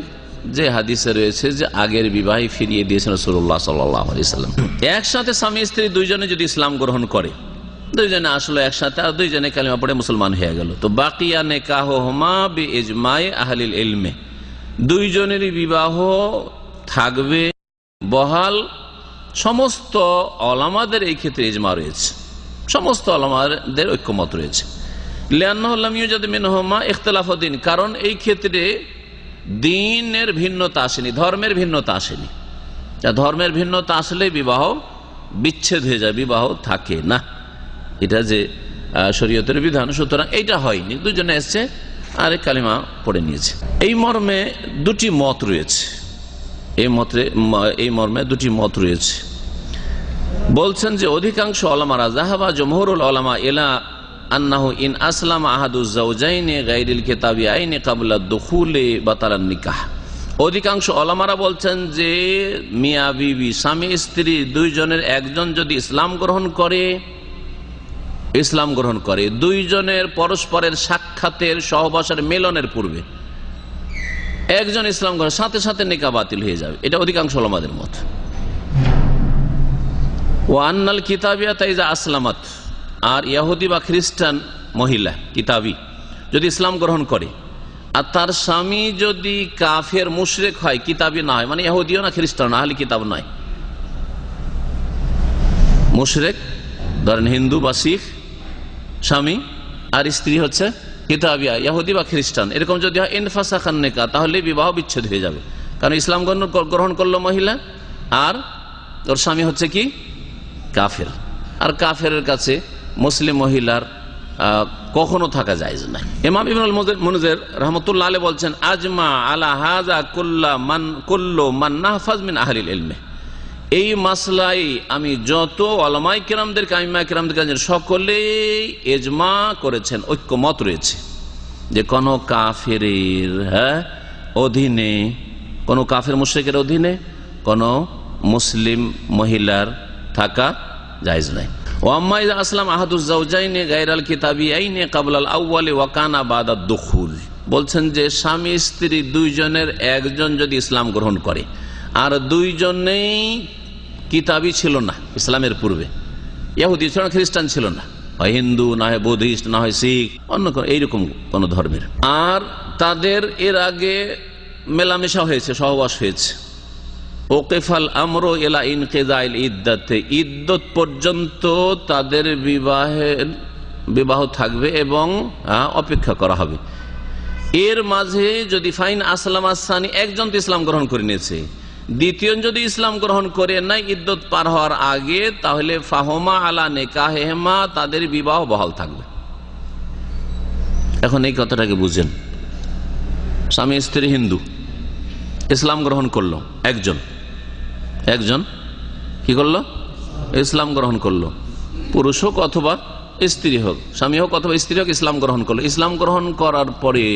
যে হাদিসে রয়েছে যে আগের বিবাহে ফিরিয়ে দিয়েছেন রাসূলুল্লাহ সাল্লাল্লাহু আলাইহি ওয়াসাল্লাম। একসাথে স্বামী স্ত্রী দুইজনে যদি ইসলাম গ্রহণ করে, দুইজনে আসলে একসাথে, আর দুইজনে কালিমা পড়ে মুসলমান হয়ে গেল, তো বাকিয়া নিকাহুহুমা বিইজমাই আহলিল ইলমে, দুইজনেরই বিবাহ থাকবে বহাল। সমস্ত ওলামাদের এই ক্ষেত্রে ইজমা রয়েছে, সমস্ত ওলামাদের ঐক্যমত রয়েছে। লিআন্নাহু লাম ইউজাদ মিনহুমা ইখতিলাফু দ্বীন, কারণ এই ক্ষেত্রে দ্বীনের ভিন্নতা আসেনি, ধর্মের ভিন্নতা আসেনি। ধর্মের ভিন্নতা আসলে বিবাহ বিচ্ছেদ হয়ে যায়, বিবাহ থাকে না, এটা যে শরীয়তের বিধান। সুতরাং এইটা হয়নি, দুজনে এসছে আর কালিমা পড়ে নিয়েছে। এই মর্মে দুটি মত রয়েছে, এই মর্মে দুটি মত রয়েছে। বলছেন যে অধিকাংশ ওলামারা, যাহাবা জমহুরুল ওলামা ইলা আন্নাহু ইন আসলাম আহাদুজ যাওজাইনি গায়রিল কিতাবিয়াইনি ক্বাবলা দুখুলি বাতালান নিকাহ, অধিকাংশ ওলামারা বলছেন যে মিয়া বিবি, স্বামী স্ত্রী দুইজনের একজন যদি ইসলাম গ্রহণ করে দুইজনের পরস্পরের সাক্ষাতের, সহবাসের, মিলনের পূর্বে একজন ইসলাম গ্রহণ, সাথে সাথে নিকাহ বাতিল হয়ে যাবে, এটা অধিকাংশ ওলামাদের মত। ওয়া আন্নাল কিতাবিয়াতা ইযা আসলামাত, আর ইহুদি বা খ্রিস্টান মহিলা কিতাবী যদি ইসলাম গ্রহণ করে আর তার স্বামী যদি কাফের মুশরিক হয়, কিতাবী না হয়, মানে ইহুদিও না খ্রিস্টান না, আহলি কিতাব নয়, মুশরিক, ধরেন হিন্দু বা শিখ স্বামী, আর স্ত্রী হচ্ছে কিতাবিয়া ইহুদি বা খ্রিস্টান, এরকম যদি হয় ইনফাসাখান নিকাহ, তাহলে বিবাহ বিচ্ছেদ হয়ে যাবে। কারণ ইসলাম গ্রহণ করলো মহিলা আর ওর স্বামী হচ্ছে কি কাফের, আর কাফেরের কাছে মুসলিম মহিলার কখনো থাকা জায়েজ নাই। ইমাম ইবনুল মুনজির রাহমাতুল্লাহ আলাইহি বলছেন আজমা আলা হাযা কুল্লু মান নাহফাজ মিন আহলিল ইলমি, এই মাসলাই আমি যত ওলামায়ে কেরামদেরকে, আইম্মায়ে কেরামদেরকে সকলেই ইজমা করেছেন, ঐক্যমত রয়েছে যে কোন কাফেরের অধীনে, কোন কাফের মুশরিকের অধীনে কোন মুসলিম মহিলার থাকা জায়েজ নাই। ওয়াম্মা ইযা আসলাম আহাদুজ যাওজাইনি গায়রাল কিতাবিয়াইনি ক্বাবলাল আউয়ালি ওয়া কানা বাদাদ দুখুল, বলছেন যে স্বামী স্ত্রী দুইজনের একজন যদি ইসলাম গ্রহণ করে আর দুইজনেই কিতাবী ছিল না ইসলামের পূর্বে, ইহুদি ছিল না, খ্রিস্টান ছিল না, হয় হিন্দু না হয় বুদ্ধিস্ট না হয় শিখ, অন্য এইরকম কোন ধর্মের, আর তাদের এর আগে মেলামেশা হয়েছে, সহবাস হয়েছে, ওকেফাল আমরু ইলা ইনকিদাইল ইদ্দাতে, ইদ্দত পর্যন্ত তাদের বিবাহ থাকবে এবং অপেক্ষা করা হবে। এর মাঝে যদি ফাইন আসলাম আসানি, একজন তো ইসলাম গ্রহণ করে নিয়েছে, দ্বিতীয় যদি ইসলাম গ্রহণ করে নাই ইদ্যত পার হওয়ার আগে, তাহলে ফাহমা আলা নিকাহেমা, তাদের বিবাহ বহাল থাকবে। এখন এই কথাটাকে বুঝেন। স্বামী স্ত্রী হিন্দু, ইসলাম গ্রহণ করলো, একজন কি করলো? ইসলাম গ্রহণ করলো। পুরুষ হোক অথবা স্ত্রী হোক, স্বামী হোক অথবা স্ত্রী হোক, ইসলাম গ্রহণ করলো। ইসলাম গ্রহণ করার পরে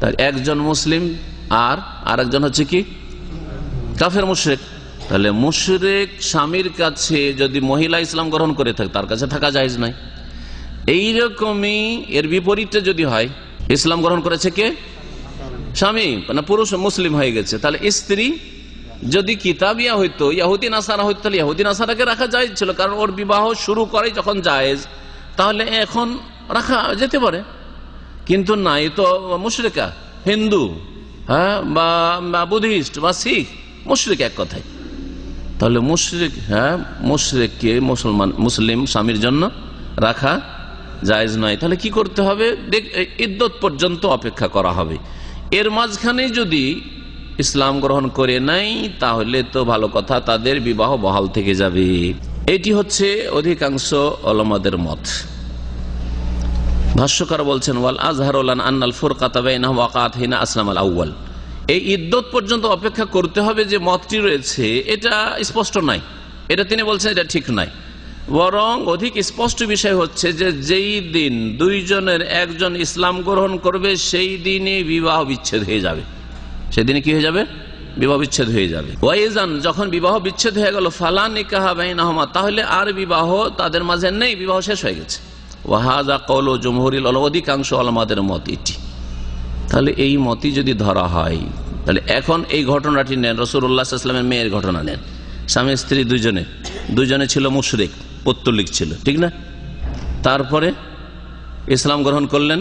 তার একজন মুসলিম আর আরেকজন হচ্ছে কি কাফের মুশরিক। তাহলে মুশরিক স্বামীর কাছে যদি মহিলা ইসলাম গ্রহণ করে থাকে, তার কাছে থাকা জায়েজ নাই। এইরকমই এর বিপরীতে যদি হয়, ইসলাম গ্রহণ করেছে কে? স্বামী, মানে পুরুষ মুসলিম হয়ে গেছে, তাহলে স্ত্রী যদি কিতাবিয়া হইতো, ইহুদি নাসারা হইতো, তাহলে ইহুদি নাসারাকে রাখা জায়েজ ছিল, কারণ ওর বিবাহ শুরু করে যখন জায়েজ, তাহলে এখন রাখা যেতে পারে। কিন্তু না, এ তো মুশরিকা, হিন্দু, হ্যাঁ, বা বুদ্ধিস্ট বা শিখ, মুশরিক এক কথায়। তাহলে মুশরিক, হ্যাঁ, মুশরিককে মুসলিম স্বামীর জন্য রাখা জায়েজ নয়। তাহলে কি করতে হবে? ইদ্যত পর্যন্ত অপেক্ষা করা হবে। এর মাঝখানে যদি ইসলাম গ্রহণ করে নাই, তাহলে তো ভালো কথা, তাদের বিবাহ বহাল থেকে যাবে। এটি হচ্ছে অধিকাংশ ওলামাদের মত। ভাষ্যকার বলছেন, ওয়াল আজহারুল আন্নাল ফুরকাতা বাইনাহুম ওয়াকাত হিনা আসলামাল আউয়াল। এই ইদ্যত পর্যন্ত অপেক্ষা করতে হবে যে মতটি রয়েছে, এটা স্পষ্ট নাই। এটা তিনি বলছেন এটা ঠিক নাই। বরং অধিক স্পষ্ট বিষয় হচ্ছে যে যেই দিন দুইজনের একজন ইসলাম গ্রহণ করবে, সেই দিনে বিবাহ বিচ্ছেদ হয়ে যাবে। সেদিনে কি হয়ে যাবে? বিবাহ বিচ্ছেদ হয়ে যাবে। ওয়াইজান, যখন বিবাহ বিচ্ছেদ হয়ে গেল, ফালা নিকাহা বাইনাহুমা, তাহলে আর বিবাহ তাদের মাঝে নেই, বিবাহ শেষ হয়ে গেছে। ওয়াহাযা কওলু জুমহুরিল উলামা, অধিকাংশ ওলামাদের মত এটি। তাহলে এই মতই যদি ধরা হয়, তাহলে এখন এই ঘটনাটি নেন, রাসূলুল্লাহ সাল্লাল্লাহু আলাইহি ওয়াসাল্লামের মেয়ের ঘটনা নেন। স্বামী স্ত্রী দুইজনে ছিল মুশরিক, পৌত্তলিক ছিল, ঠিক না? তারপরে ইসলাম গ্রহণ করলেন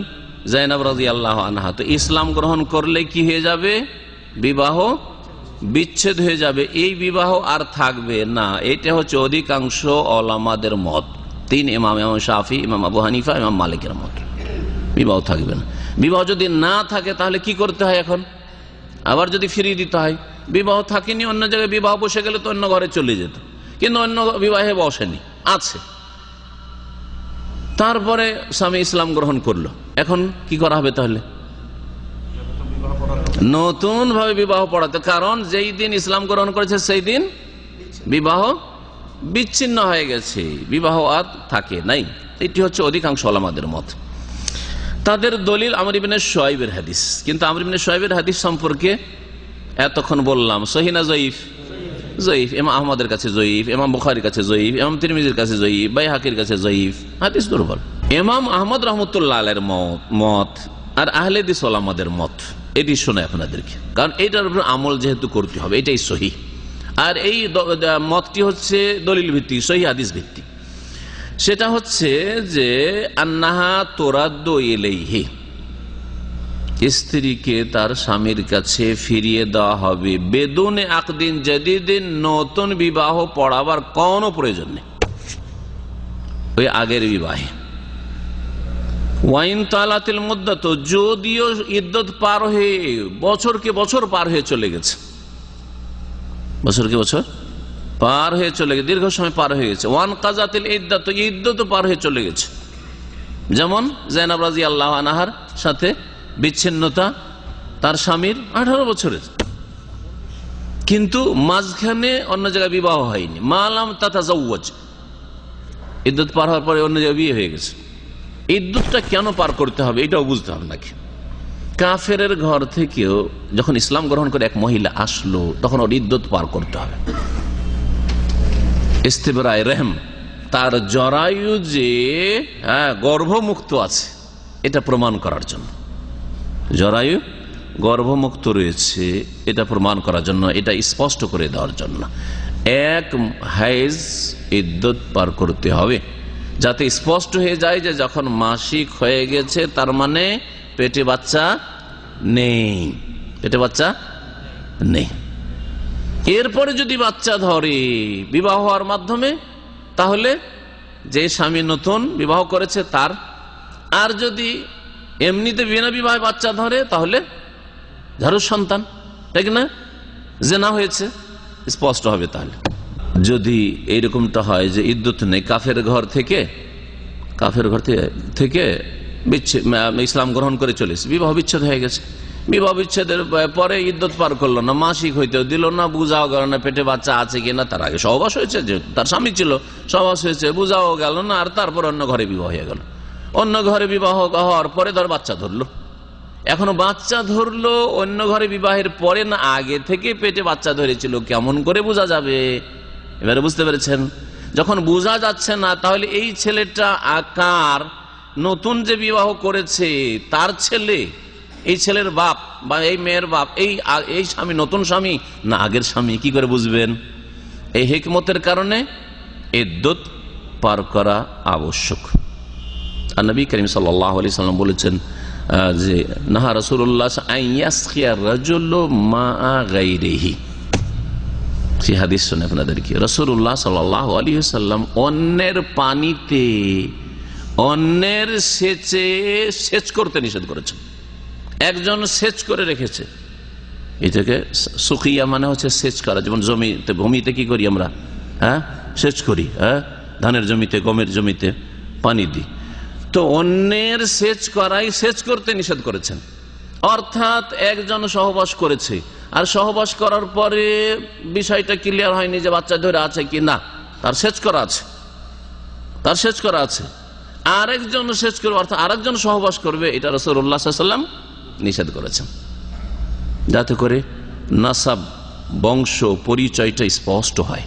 যায়েনব রাদিয়াল্লাহু আনহা। তো ইসলাম গ্রহণ করলে কি হয়ে যাবে? বিবাহ বিচ্ছেদ হয়ে যাবে, এই বিবাহ আর থাকবে না। এটা হচ্ছে অধিকাংশ ওলামাদের মত। তিন ইমাম, ইমাম শাফি, ইমাম আবু হানিফা, ইমাম মালিকের মত। বিবাহ থাকবে না। বিবাহ যদি না থাকে, তাহলে কি করতে হয়? এখন আবার যদি ফিরিয়ে দিতে হয়, বিবাহ থাকেনি, অন্য জায়গায় বিবাহ বসে গেলে তো অন্য ঘরে চলে যেত, কিন্তু অন্য বিবাহে বসেনি, আছে। তারপরে স্বামী ইসলাম গ্রহণ করলো, এখন কি করা হবে? তাহলে নতুন ভাবে বিবাহ পড়াতে, কারণ যেই দিন ইসলাম গ্রহণ করেছে সেই দিন বিবাহ বিচ্ছিন্ন হয়ে গেছে, বিবাহ আর থাকে নাই। এটি হচ্ছে অধিকাংশ ওলামাদের মত। তাদের দলিল আমর ইবনে শুআইবের হাদিস। কিন্তু আমর ইবনে শুআইবের হাদিস সম্পর্কে এতক্ষণ বললাম সহিহ না জয়ীফ? জয়ীফ। ইমাম আহমদের কাছে জয়ীফ, ইমাম বুখারীর কাছে জয়ীফ, ইমাম তিরমিজির কাছে জয়ীফ, বাইহাকির কাছে জয়ীফ, হাদিস দুর্বল। ইমাম আহমদ রাহমাতুল্লাহ আলাইহির মত আর আহলে হাদিস ওলামাদের মত, এটি শোনায় আপনাদেরকে, কারণ এটার উপর আমল যেহেতু করতে হবে, এটাই সহিহ। আর এই মতটি হচ্ছে দলিল ভিত্তিক, সহিহ হাদিস ভিত্তিক। সেটা হচ্ছে যে আন্নাহা তুরাদ্দু ইলাইহি, স্ত্রীকে তার স্বামীর কাছে ফিরিয়ে দেওয়া হবে বেদুনে আকদিন জাদিদিন, নতুন বিবাহ পড়াবার কোনো প্রয়োজন নেই, ওই আগের বিবাহে। ওয়াইন তালাতিল মুদ্দাত, যদিও ইদ্যত পার হয়ে বছরকে বছর পার হয়ে চলে গেছে, বছরকে বছর পার হয়ে চলে গেছে, দীর্ঘ সময় পার হয়ে গেছে। ওয়ান কাজাতিল ইদ্দাত, ইদ্যত পার হয়ে চলে গেছে। যেমন যায়েনব রাদিয়াল্লাহু আনহার সাথে বিচ্ছিন্নতা তার স্বামীর 18 বছরের, কিন্তু মাঝখানে অন্য জায়গায় বিবাহ হয়নি। মালাম তাতাজাওয়াজ, ইদ্যত পার হওয়ার পরে অন্য জায়গায় বিয়ে হয়ে গেছে। ইদ্যতটা কেন পার করতে হবে এটাও বুঝতে হবে নাকি? কাফেরের ঘর থেকেও যখন ইসলাম গ্রহণ করে এক মহিলা আসলো, তখন ওর ইদ্যত পার করতে হবে। ইস্তিবরায়ে রহম, তার জরায়ু যে গর্ভমুক্ত আছে এটা প্রমাণ করার জন্য, জরায়ু গর্ভমুক্ত রয়েছে এটা প্রমাণ করার জন্য, এটা স্পষ্ট করে দেওয়ার জন্য এক হাইজ ইদ্যত পার করতে হবে, যাতে স্পষ্ট হয়ে যায় যে যখন মাসিক হয়ে গেছে তার মানে পেটে বাচ্চা নেই, পেটে বাচ্চা নেই। এরপরে যদি বাচ্চা ধরে বিবাহ হওয়ার মাধ্যমে, তাহলে যে স্বামী নতুন বিবাহ করেছে তার, আর যদি এমনিতে বিনা বিবাহে বাচ্চা ধরে তাহলে ঝাড়ুর সন্তান, ঠিক না?
জেনা হয়েছে, স্পষ্ট হবে। তাহলে যদি এইরকমটা হয় যে ইদ্যুৎ নেই, কাফের ঘর থেকে ইসলাম গ্রহণ করে চলেছে, বিবাহ বিচ্ছেদ হয়ে গেছে, বিবাহ বিচ্ছেদের পরে ইদ্যুৎ পার করলো না, মাসিক হইতেও দিল না, বুঝাও গেল না পেটে বাচ্চা আছে কিনা, তার আগে সহবাস হয়েছে, যে তার স্বামী ছিল সহবাস হয়েছে, বুঝাও গেল না, আর তারপর অন্য ঘরে বিবাহ হয়ে গেল। অন্য ঘরে বিবাহ হওয়ার পরে ধর বাচ্চা ধরলো, এখনো বাচ্চা ধরলো অন্য ঘরে বিবাহের পরে না আগে থেকে পেটে বাচ্চা ধরেছিল, কেমন করে বোঝা যাবে? এবারে বুঝতে পেরেছেন? যখন বোঝা যাচ্ছে না, তাহলে এই ছেলেটা আকার নতুন যে বিবাহ করেছে তার ছেলে, এই ছেলের বাপ বা এই মেয়ের বাপ, এই স্বামী নতুন স্বামী না আগের স্বামী, কি করে বুঝবেন? এই হিকমতের কারণে ইদ্যত পার করা আবশ্যক। আর নবী করিম সাল্লাল্লাহু আলাইহি সাল্লাম বলেছেন যে নাহা রাসূলুল্লাহ আইয়াসখিয়া রাজুলু মা গায়রিহি, সেই হাদিস শুনে আপনাদেরকে রাসূলুল্লাহ সাল্লাল্লাহু আলাইহি সাল্লাম অন্যের পানিতে, অন্যের সেচে সেচ করতে নিষেধ করেছেন। একজন সেচ করে রেখেছে, এটাকে সুখিয়া মানে হচ্ছে সেচ করা, যেমন জমিতে ভূমিতে কি করি আমরা, সেচ করি, ধানের জমিতে গমের জমিতে পানি দিই, তো অন্যের সেচ করাই সেচ করতে নিষেধ করেছেন। অর্থাৎ একজন সহবাস করেছে, আর সহবাস করার পরে বিষয়টা ক্লিয়ার হয়নি যে বাচ্চা ধরে আছে কি না, তার সেচ করা আছে, তার সেচ করা আছে, আরেকজন সেচ করবে, অর্থাৎ আরেকজন সহবাস করবে, এটা রাসূলুল্লাহ সাল্লাল্লাহু আলাইহি ওয়াসাল্লাম নিষেধ করেছেন, যাতে করে নাসাব বংশ পরিচয়টা স্পষ্ট হয়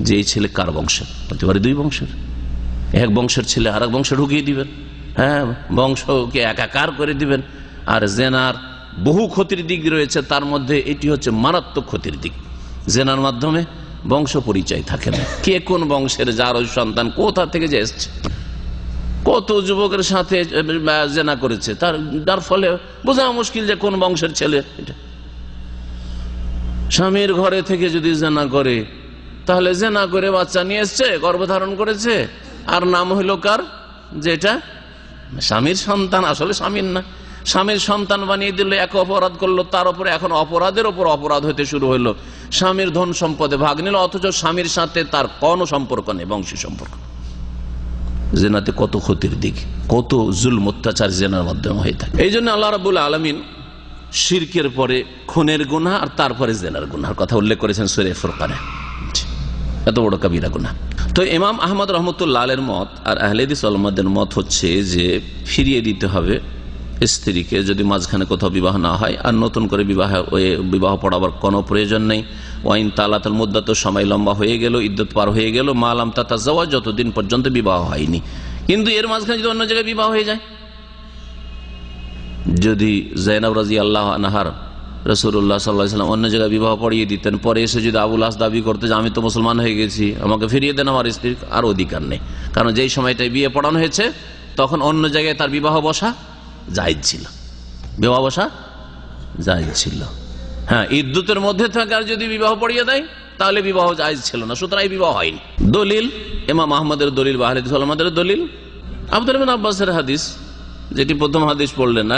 যে এই ছেলে কার বংশের। হতে পারে দুই বংশের, এক বংশের ছেলে আর এক বংশে ঢুকিয়ে দিবেন, বংশকে একাকার করে দিবেন। আর জেনার বহু ক্ষতির দিক রয়েছে, তার মধ্যে এটি হচ্ছে মারাত্মক ক্ষতির দিক। জেনার মাধ্যমে বংশ পরিচয় থাকে না, কে কোন বংশের, যার ওই সন্তান কোথা থেকে যে এসছে। কত যুবকের সাথে জেনা করেছে, তার ফলে বোঝা মুশকিল যে কোন বংশের ছেলে এটা। স্বামীর ঘরে থেকে যদি জেনা করে, তাহলে জেনা করে বাচ্চা নিয়ে এসছে, গর্ভধারণ করেছে, আর নাম হইল কার, যেটা স্বামীর সন্তান, আসলে স্বামীর না, স্বামীর সন্তান বানিয়ে দিল, এক অপরাধ করলো, তার উপরে এখন অপরাধের উপর অপরাধ হতে শুরু হইলো, স্বামীর ধন সম্পদে ভাগ নিল, অথচ স্বামীর সাথে তার কোনো সম্পর্ক নেই, বংশী সম্পর্ক। জেনাতে কত ক্ষতির দিক, কত জুলম অত্যাচার জেনার মাধ্যমে হয়ে থাকে। এই জন্য আল্লাহ রাব্বুল আলামিন শিরকের পরে খুনের গুনাহ আর তারপরে জেনার গুনাহর কথা উল্লেখ করেছেন সূরা ফুরকানে, এত বড় কবিরা গুনাহ। তো ইমাম আহমদ রহমতুল্লাহ আলের মত আর আহলে হাদিস ওলামাদের মত হচ্ছে যে ফিরিয়ে দিতে হবে স্ত্রীকে, যদি মাঝখানে কোথাও বিবাহ না হয়, আর নতুন করে বিবাহ পড়াবার কোনো প্রয়োজন নেই। ওয়াইন তালাতুল মুদ্দাত, সময় লম্বা হয়ে গেল, ইদ্যত পার হয়ে গেল, মালাম তাতাজাওয়াজ, যতদিন পর্যন্ত বিবাহ হয়নি। কিন্তু এর মাঝখানে যদি অন্য জায়গায় বিবাহ হয়ে যায়, যদি যায়েনব রাদিয়াল্লাহু আনহার রাসূলুল্লাহ সাল্লাল্লাহু আলাইহি ওয়াসাল্লাম অন্য জায়গায় বিবাহ পড়িয়ে দিতেন, পরে এসে যদি আবুল আস দাবি করতে যে আমি তো মুসলমান হয়ে গেছি, আমাকে ফিরিয়ে দেন, আমার স্ত্রীর আর অধিকার নেই, কারণ যেই সময়টায় বিয়ে পড়ানো হয়েছে তখন অন্য জায়গায় তার বিবাহ বসা জায়েজ ছিল, বিবাহ বসা জায়েজ ছিল। ইদ্যতের মধ্যে থাকার যদি বিবাহ পড়িয়ে দেয় তাহলে বিবাহ জায়েজ ছিল না, সুতরাং এই বিবাহ হয়নি। দলিল ইমাম আহমদের দলিল বা আহলে হাদিস ওলামাদের দলিল আব্দুল্লাহ বিন আব্বাসের হাদিস, যেটি প্রথম হাদিস পড়লেন,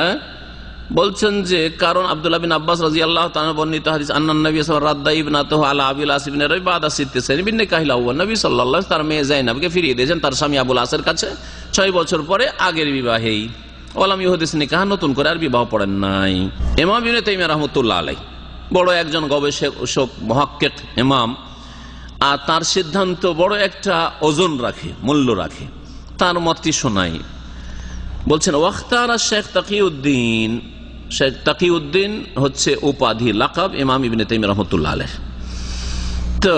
বলছেন যে কারণ আব্দুল্লাহ বিন আব্বাস রাদিয়াল্লাহু তাআলা বর্ণিত হাদিস, আন্নান নবী সাল্লাল্লাহু আলাইহি ওয়াসাল্লাম রাদ্দা ইবনাতাহু আলা আবিল আস ইবনে রাবি বাদা সিত্তাসাইন বিন নিকাহিল আউয়াল। নবী সাল্লাল্লাহু আলাইহি ওয়াসাল্লাম তার মেয়ে যায়েনবকে ফিরিয়ে দিয়েছেন তার স্বামী আবুল আসের কাছে 6 বছর পরে, আগের বিবাহেই। ওয়ালাম ইউহাদিস নিকাহ, নতুন করে আর বিবাহ পড়েন নাই। ইমাম ইবনে তাইমিয়া রাহমাতুল্লাহ আলাইহি বড় একজন গবেষক মুহাক্কিক ইমাম, আর তার সিদ্ধান্ত বড় একটা ওজন রাখে, মূল্য রাখে। তার মতটি শোনাই, বলছেন ওয়াখতারা শেখ তাকিউদ্দিন, শেখ তাকিউদ্দিন হচ্ছে উপাধি, লাকাব ইমাম ইবনে তাইমিয়া রাহমাতুল্লাহ আলাইহি। তো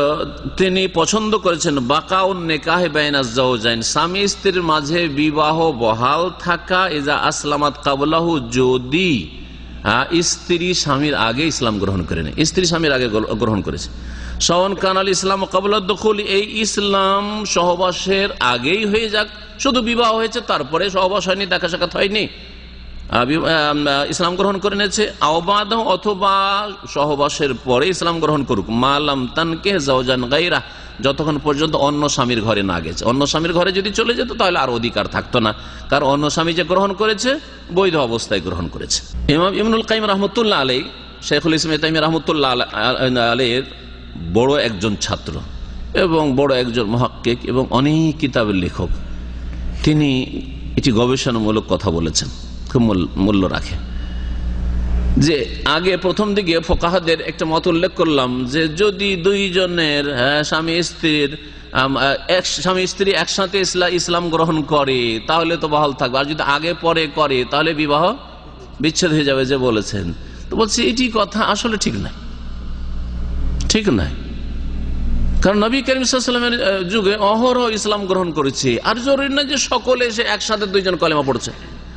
তিনি পছন্দ করেছেন বাকাউন নিকাহ বাইনাজ জাওজাইন, স্বামী স্ত্রীর মাঝে বিবাহ বহাল থাকা, ইজা আসলামাত কাবলাহু, যদি স্ত্রী স্বামীর আগে ইসলাম গ্রহণ করে নেয়, স্ত্রী স্বামীর আগে গ্রহণ করেছে। শাওন কানাল ইসলাম কাবলা দুখুল, এই ইসলাম সহবাসের আগেই হয়ে যাক, শুধু বিবাহ হয়েছে তারপরে সহবাস হয়নি, দেখা সাক্ষাৎ হয়নি, ইসলাম গ্রহণ করে নিয়েছে। আওবাদ, অথবা সহবাসের পরে ইসলাম গ্রহণ করুক, মালাম তানকে জাওজান গায়রা, যতক্ষণ পর্যন্ত অন্য স্বামীর ঘরে না গেছে। অন্য স্বামীর ঘরে যদি চলে যেত তাহলে আর অধিকার থাকতো না, কারণ অন্য স্বামী যে গ্রহণ করেছে বৈধ অবস্থায় গ্রহণ করেছে। ইমাম ইবনুল কাইয়িম রাহমাতুল্লাহ আলাইহি শেখুল ইসলাম ইবনে তাইমিয়া রাহমাতুল্লাহ আলাইহির বড় একজন ছাত্র এবং বড় একজন মুহাক্কিক এবং অনেক কিতাবের লেখক। তিনি এটি গবেষণামূলক কথা বলেছেন, খুব মূল্য রাখে। যে আগে প্রথম দিকে ফোকাহাদের একটা মত উল্লেখ করলাম যে যদি দুইজনের স্বামী স্ত্রী একসাথে ইসলাম গ্রহণ করে তাহলে তো বহাল থাকবে, আর যদি আগে পরে করে তাহলে বিবাহ বিচ্ছেদ হয়ে যাবে যে বলেছেন। তো বলছি এটি কথা আসলে ঠিক নাই, ঠিক নাই। কারণ নবী করিম সাল্লাল্লাহু আলাইহি ওয়াসাল্লামের যুগে অহরহ ইসলাম গ্রহণ করেছে, আর জরুরি না যে সকলে এসে একসাথে দুইজন কলেমা পড়ছে।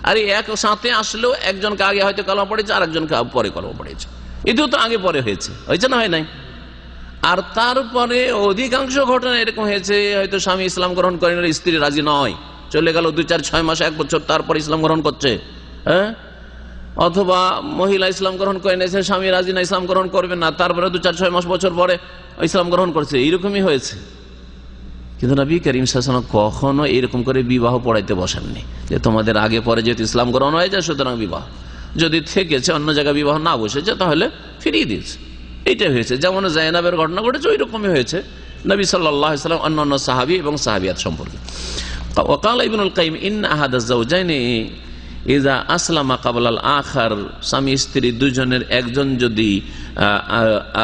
আর একসাথে আসলেও একজনকে আগে হয়তো কলেমা পড়েছে আর একজনকে পরে কলেমা পড়েছে, এটিও তো আগে পরে হয়েছে না, হয় নাই? আর তারপরে অধিকাংশ ঘটনা এরকম হয়েছে হয়তো স্বামী ইসলাম গ্রহণ করেন, স্ত্রী রাজি নয়, চলে গেল 2-4-6 মাস 1 বছর, তারপর ইসলাম গ্রহণ করছে। অথবা মহিলা ইসলাম গ্রহণ করে নিয়েছে, স্বামী রাজি না ইসলাম গ্রহণ করবে না, তারপরে 2-4-6 মাস বছর পরে ইসলাম গ্রহণ করছে, এইরকমই হয়েছে। কিন্তু নবী করিম সাল্লাল্লাহু আলাইহি ওয়াসাল্লাম কখনো এরকম করে বিবাহ পড়াইতে বসেননি যে তোমাদের আগে পরে যেহেতু ইসলাম গ্রহণ হয়ে যায় সুতরাং বিবাহ, যদি থেকেছে অন্য জায়গায় বিবাহ না বসেছে তাহলে ফিরিয়ে দিয়েছে। এইটাই হয়েছে। যেমন জায়নাবের ঘটনা ঘটেছে ওই রকমই হয়েছে নবী সাল্লাল্লাহু আলাইহি ওয়াসাল্লাম অন্যান্য সাহাবী এবং সাহাবিয়াত সম্পর্কে। ওয়াকাল ইবনুল কাইয়িম ইন্না আহাদা যাওজাইনি ইযা আসলামা ক্বাবলাল আখার, স্বামী স্ত্রী দুজনের একজন যদি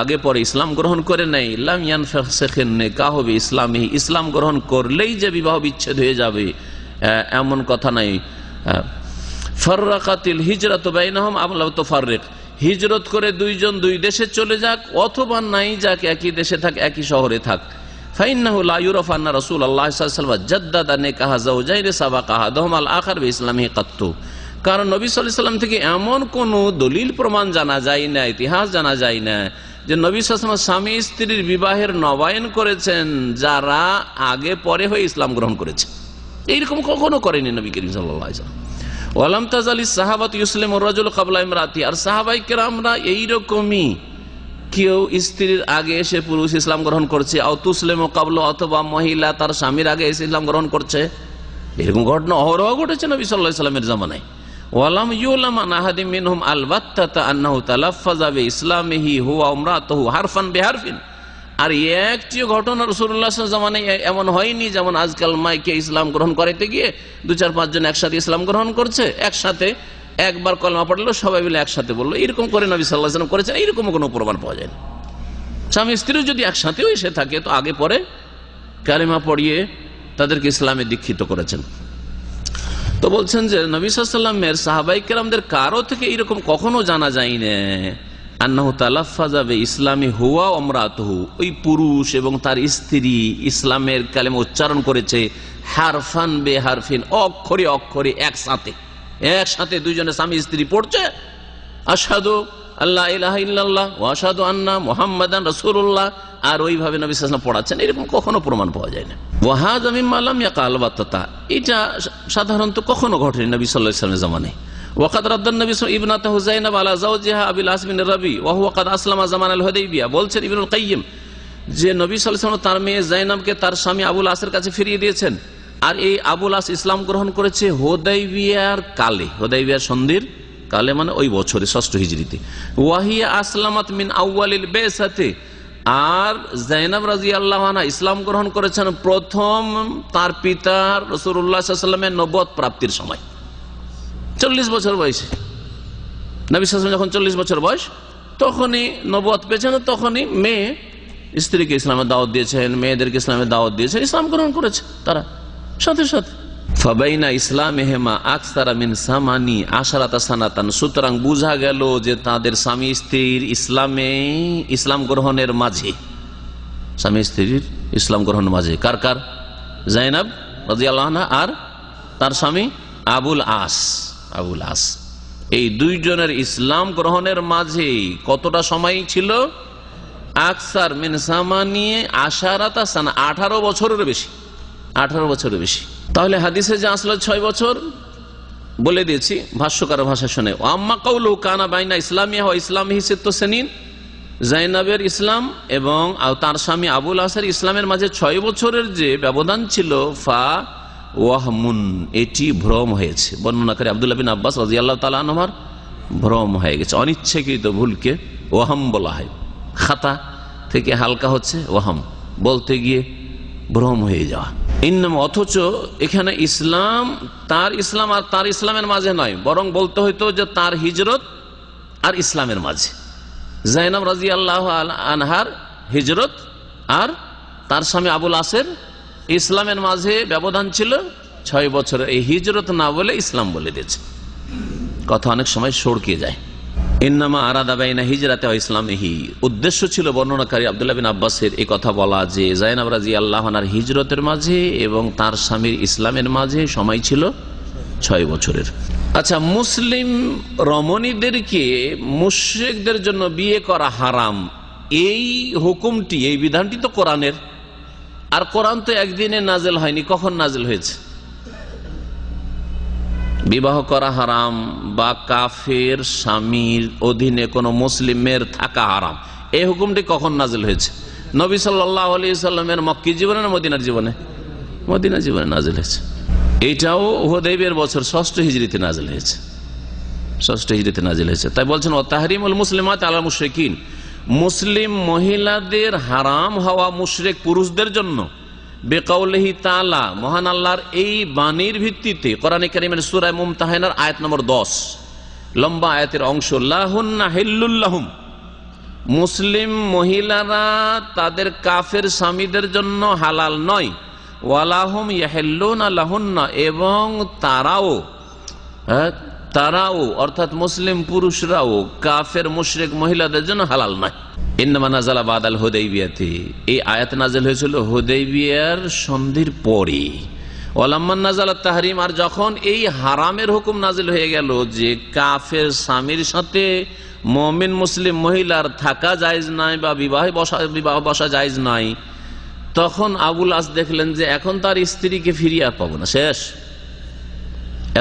আগে পরে ইসলাম গ্রহণ করে নেয়, লাম ইয়ানফাসিখিন নিকাহ বিইসলামিহি, ইসলাম গ্রহণ করলেই যে বিবাহ বিচ্ছেদ হয়ে যাবে এমন কথা নাই। ফাররাকাতিল হিজরাতু বাইনাহুম আম লা তুফাররিক, হিজরত করে দুইজন দুই দেশে চলে যাক অথবা নাই যাক, একই দেশে থাক একই শহরে থাক। ফাইন্নাহু লা ইউরাফু আন্না রাসূলুল্লাহ সাল্লাল্লাহু আলাইহি ওয়াসাল্লাম জাদ্দাদা নিকাহ যাওজাইনি সাবাকা আহাদুহুমা আল আখার বিইসলামিহি কাত্তু, কারণ নবী সাল্লাল্লাহু আলাইহি ওয়াসাল্লাম থেকে এমন কোন দলিল প্রমাণ জানা যায় না, ইতিহাস জানা যায় না যে নবী সাল্লাল্লাহু আলাইহি ওয়াসাল্লাম স্বামী স্ত্রীর বিবাহের নবায়ন করেছেন যারা আগে পরে হয়ে ইসলাম গ্রহণ করেছে। এইরকম কখনো করেনি নবী করিম সাল্লাল্লাহু আলাইহি ওয়াসাল্লাম। ওয়ালাম তাজালিস সাহাবাতু ইউসলিমুর রাজুল ক্বাবলা ইমরাতি, আর সাহাবায়ে কেরামরা এইরকমই কেউ স্ত্রীর আগে এসে পুরুষ ইসলাম গ্রহণ করছে, আও তুসলিমু ক্বাবলা, অথবা মহিলা তার স্বামীর আগে এসে ইসলাম গ্রহণ করছে। এরকম ঘটনা অহরহ ঘটেছে নবী সাল্লাল্লাহু আলাইহি ওয়াসাল্লামের জামানায়। ওয়ালাম ইউলাম আন আহাদিম মিনহুম আলবাত্তাতা আন্নাহু তালাফফাযা বিইসলামিহি হুয়া ইমরাতুহু হারফান বিহারফিন, আর একটি ঘটনা রাসূলুল্লাহ সাল্লাল্লাহু আলাইহি ওয়াসাল্লাম জামানায় এমন হয়নি যেমন আজকাল মাইকে ইসলাম গ্রহণ করাইতে গিয়ে 2-4-5 জন একসাথে ইসলাম গ্রহণ করছে, একসাথে একবার কলেমা পড়লো সবাই মিলে একসাথে বললো, এরকম করে নবী সাল্লাল্লাহু আলাইহি ওয়াসাল্লাম করেছেন, এইরকম কোনো প্রমাণ পাওয়া যায় না। স্বামী স্ত্রী যদি একসাথেও এসে থাকে তো আগে পরে কালেমা পড়িয়ে তাদেরকে ইসলামে দীক্ষিত করেছেন। তো বলছেন যে নবী সাল্লাল্লাহু আলাইহি ওয়াসাল্লামের সাহাবায়ে কেরামদের কারো থেকে এরকম কখনো জানা যায় না আন্নাহু তালাফফাযা বিইসলামি হুয়া ওয়া ইমরাতুহু, ওই পুরুষ এবং তার স্ত্রী ইসলামের কালেমা উচ্চারণ করেছে হারফান বিহারফিন, অক্ষরে অক্ষরে একসাথে দুইজনে স্বামী স্ত্রী পড়ছে আশহাদু আল্লা ইলাহা ইল্লাল্লাহ ওয়া আশহাদু আন্না মুহাম্মাদান রাসূলুল্লাহ, আর ওইভাবে নবী সাল্লাল্লাহু আলাইহি ওয়াসাল্লাম পড়াচ্ছেন, এরকম কখনো প্রমাণ পাওয়া যায় না। ওয়া হাযা মিম্মা লাম ইয়াকাল বাত্তাতা, এটা সাধারণত কখনো ঘটেনি নবী সাল্লাল্লাহু আলাইহি ওয়াসাল্লামের জামানায়। ওয়াকাদ রাদ্দান নবী ইবনাতাহু যায়নাব আলা যাওজিহা আবিল আস বিন রাবি ওয়া হুয়া কাদ আসলামা জামান আল হুদাইবিয়া, বলছেন ইবনুল কাইয়িম যে নবী সাল্লাল্লাহু আলাইহি ওয়াসাল্লাম তার মেয়ে যায়নাবকে তার স্বামী আবুল আসের কাছে ফিরিয়ে দিয়েছেন, আর এই আবুল আস ইসলাম গ্রহণ করেছে হুদাইবিয়ার কালে, হুদাইবিয়ার সন্ধির কালে, মানে ওই বছরে 6ষ্ঠ হিজরিতে। ওয়াহিয়া আসলামাত মিন আউয়ালিল বিসাতে, আর যায়নাব রাদিয়াল্লাহু আনহা ইসলাম গ্রহণ করেছেন প্রথম তার পিতা রাসূলুল্লাহ সাল্লাল্লাহু আলাইহি ওয়াসাল্লামের নবুয়ত প্রাপ্তির সময়, 40 বছর বয়সে। নবী সাল্লাল্লাহু আলাইহি ওয়াসাল্লাম যখন 40 বছর বয়স তখনই নবুয়ত পেয়েছেন, তখনই মেয়ে স্ত্রীকে ইসলামের দাওয়াত দিয়েছেন, মেয়েদেরকে ইসলামের দাওয়াত দিয়েছেন, ইসলাম গ্রহণ করেছে তারা সাথে সাথে। ফাবাইনা ইসলামিহিমা আকসারা মিন সামানি আশারাতা সানাতান, সুতরাং বোঝা গেল যে তাদের স্বামী স্ত্রীর ইসলাম গ্রহণের মাঝে, স্বামী স্ত্রীর ইসলাম গ্রহণের মাঝে কার কার, যায়নাব রাদিয়াল্লাহু আনহা আর তার স্বামী আবুল আস, এই দুইজনের ইসলাম গ্রহণের মাঝে কতটা সময় ছিল? আকসার মিন সামানি আশারাতা সানা, 18 বছরের বেশি, 18 বছরের বেশি। তাহলে হাদিসে যে আসলে 6 বছর বলে দিয়েছি ভাষ্যকার ভাষা শুনে। আম্মা কাউলু কানা বাইনা ইসলামিয়া ওয়া ইসলামিহি সিত্তু সিনিন, যায়নাবের ইসলাম এবং তার স্বামী আবুল আসের ইসলামের মাঝে 6 বছরের যে ব্যবধান ছিল, ফা ওয়াহমুন, এটি ভ্রম হয়েছে। বর্ণনা করে আব্দুল্লাহ বিন আব্বাস রাদিয়াল্লাহু তাআলা আনহুমার
ভ্রম হয়ে গেছে, অনিচ্ছাকৃত ভুলকে ওয়াহাম বলা হয়। খাতা থেকে হালকা হচ্ছে ওয়াহাম, বলতে গিয়ে ভ্রম হয়ে যাওয়া। অথচ এখানে ইসলাম আর তার ইসলামের মাঝে নয়, বরং বলতে হইতো যে তার হিজরত আর ইসলামের মাঝে। জাইনাব রাদিয়াল্লাহু আনহার হিজরত আর তার স্বামী আবুল আসের ইসলামের মাঝে ব্যবধান ছিল 6 বছর। এই হিজরত না বলে ইসলাম বলে দিয়েছে। কথা অনেক সময় সড়কে যায়। ইন্নামা আরাদা বাইনা হিজরাতে ওয়া ইসলামিহি, উদ্দেশ্য ছিল বর্ণনাকারী আব্দুল্লাহ বিন আব্বাসের এই কথা বলা যে জাইনাব রাদিয়াল্লাহু আনহার হিজরতের মাঝে এবং তার স্বামীর ইসলামের মাঝে সময় ছিল 6 বছরের। আচ্ছা, মুসলিম রমণীদেরকে মুশরিকদের জন্য বিয়ে করা হারাম, এই হুকুমটি, এই বিধানটি তো কোরআনের। আর কোরআন তো একদিনে নাজেল হয়নি, কখন নাজেল হয়েছে? বিবাহ করা হারাম বা কাফের স্বামীর অধীনে কোনো মুসলিমের থাকা হারাম, এই হুকুমটি কখন নাজেল হয়েছে? নবী সাল্লাল্লাহু আলাইহি সাল্লামের মক্কি জীবনে না মদিনার জীবনে? মদিনা জীবনে নাজেল হয়েছে। এইটাও হুদাইবিয়ার বছর 6ষ্ঠ হিজরিতে নাজেল হয়েছে। 6ষ্ঠ হিজরিতে নাজেল হয়েছে। তাই বলছেন ও তাহরিমুল মুসলিমাত আলা মুশরিকিন, মুসলিম মহিলাদের হারাম হওয়া মুশরিক পুরুষদের জন্য বেকাউলিহি তাআলা, মহান আল্লাহর এই বাণীর ভিত্তিতে কোরআনে কারীমের সূরা মুমতাহানার আয়াত নম্বর 10, লম্বা আয়াতের অংশ, লাহুন্না হিল্লুল লাহুম, মুসলিম মহিলারা তাদের কাফের স্বামীদের জন্য হালাল নয়, ওয়ালাহুম ইয়াহিল্লুনা লাহুন্না, এবং তারাও অর্থাৎ মুসলিম পুরুষরাও কাফের মুশরিক মহিলাদের জন্য হালাল নয়। ইন্নামা নাযালা বাদাল হুদাইবিয়াতে, এই আয়াত নাযিল হয়েছিল হুদাইবিয়ার সন্ধির পরে। ওয়ালাম্মান নাযালাত তাহরিম, আর যখন এই হারামের হুকুম নাযিল হয়ে গেল যে কাফের স্বামীর সাথে মুমিন মুসলিম মহিলার থাকা জায়েজ নাই বা বিবাহ বসা জায়েজ নাই, তখন আবুল আস দেখলেন যে এখন তার স্ত্রীকে ফিরিয়ে আর পাবো না, শেষ।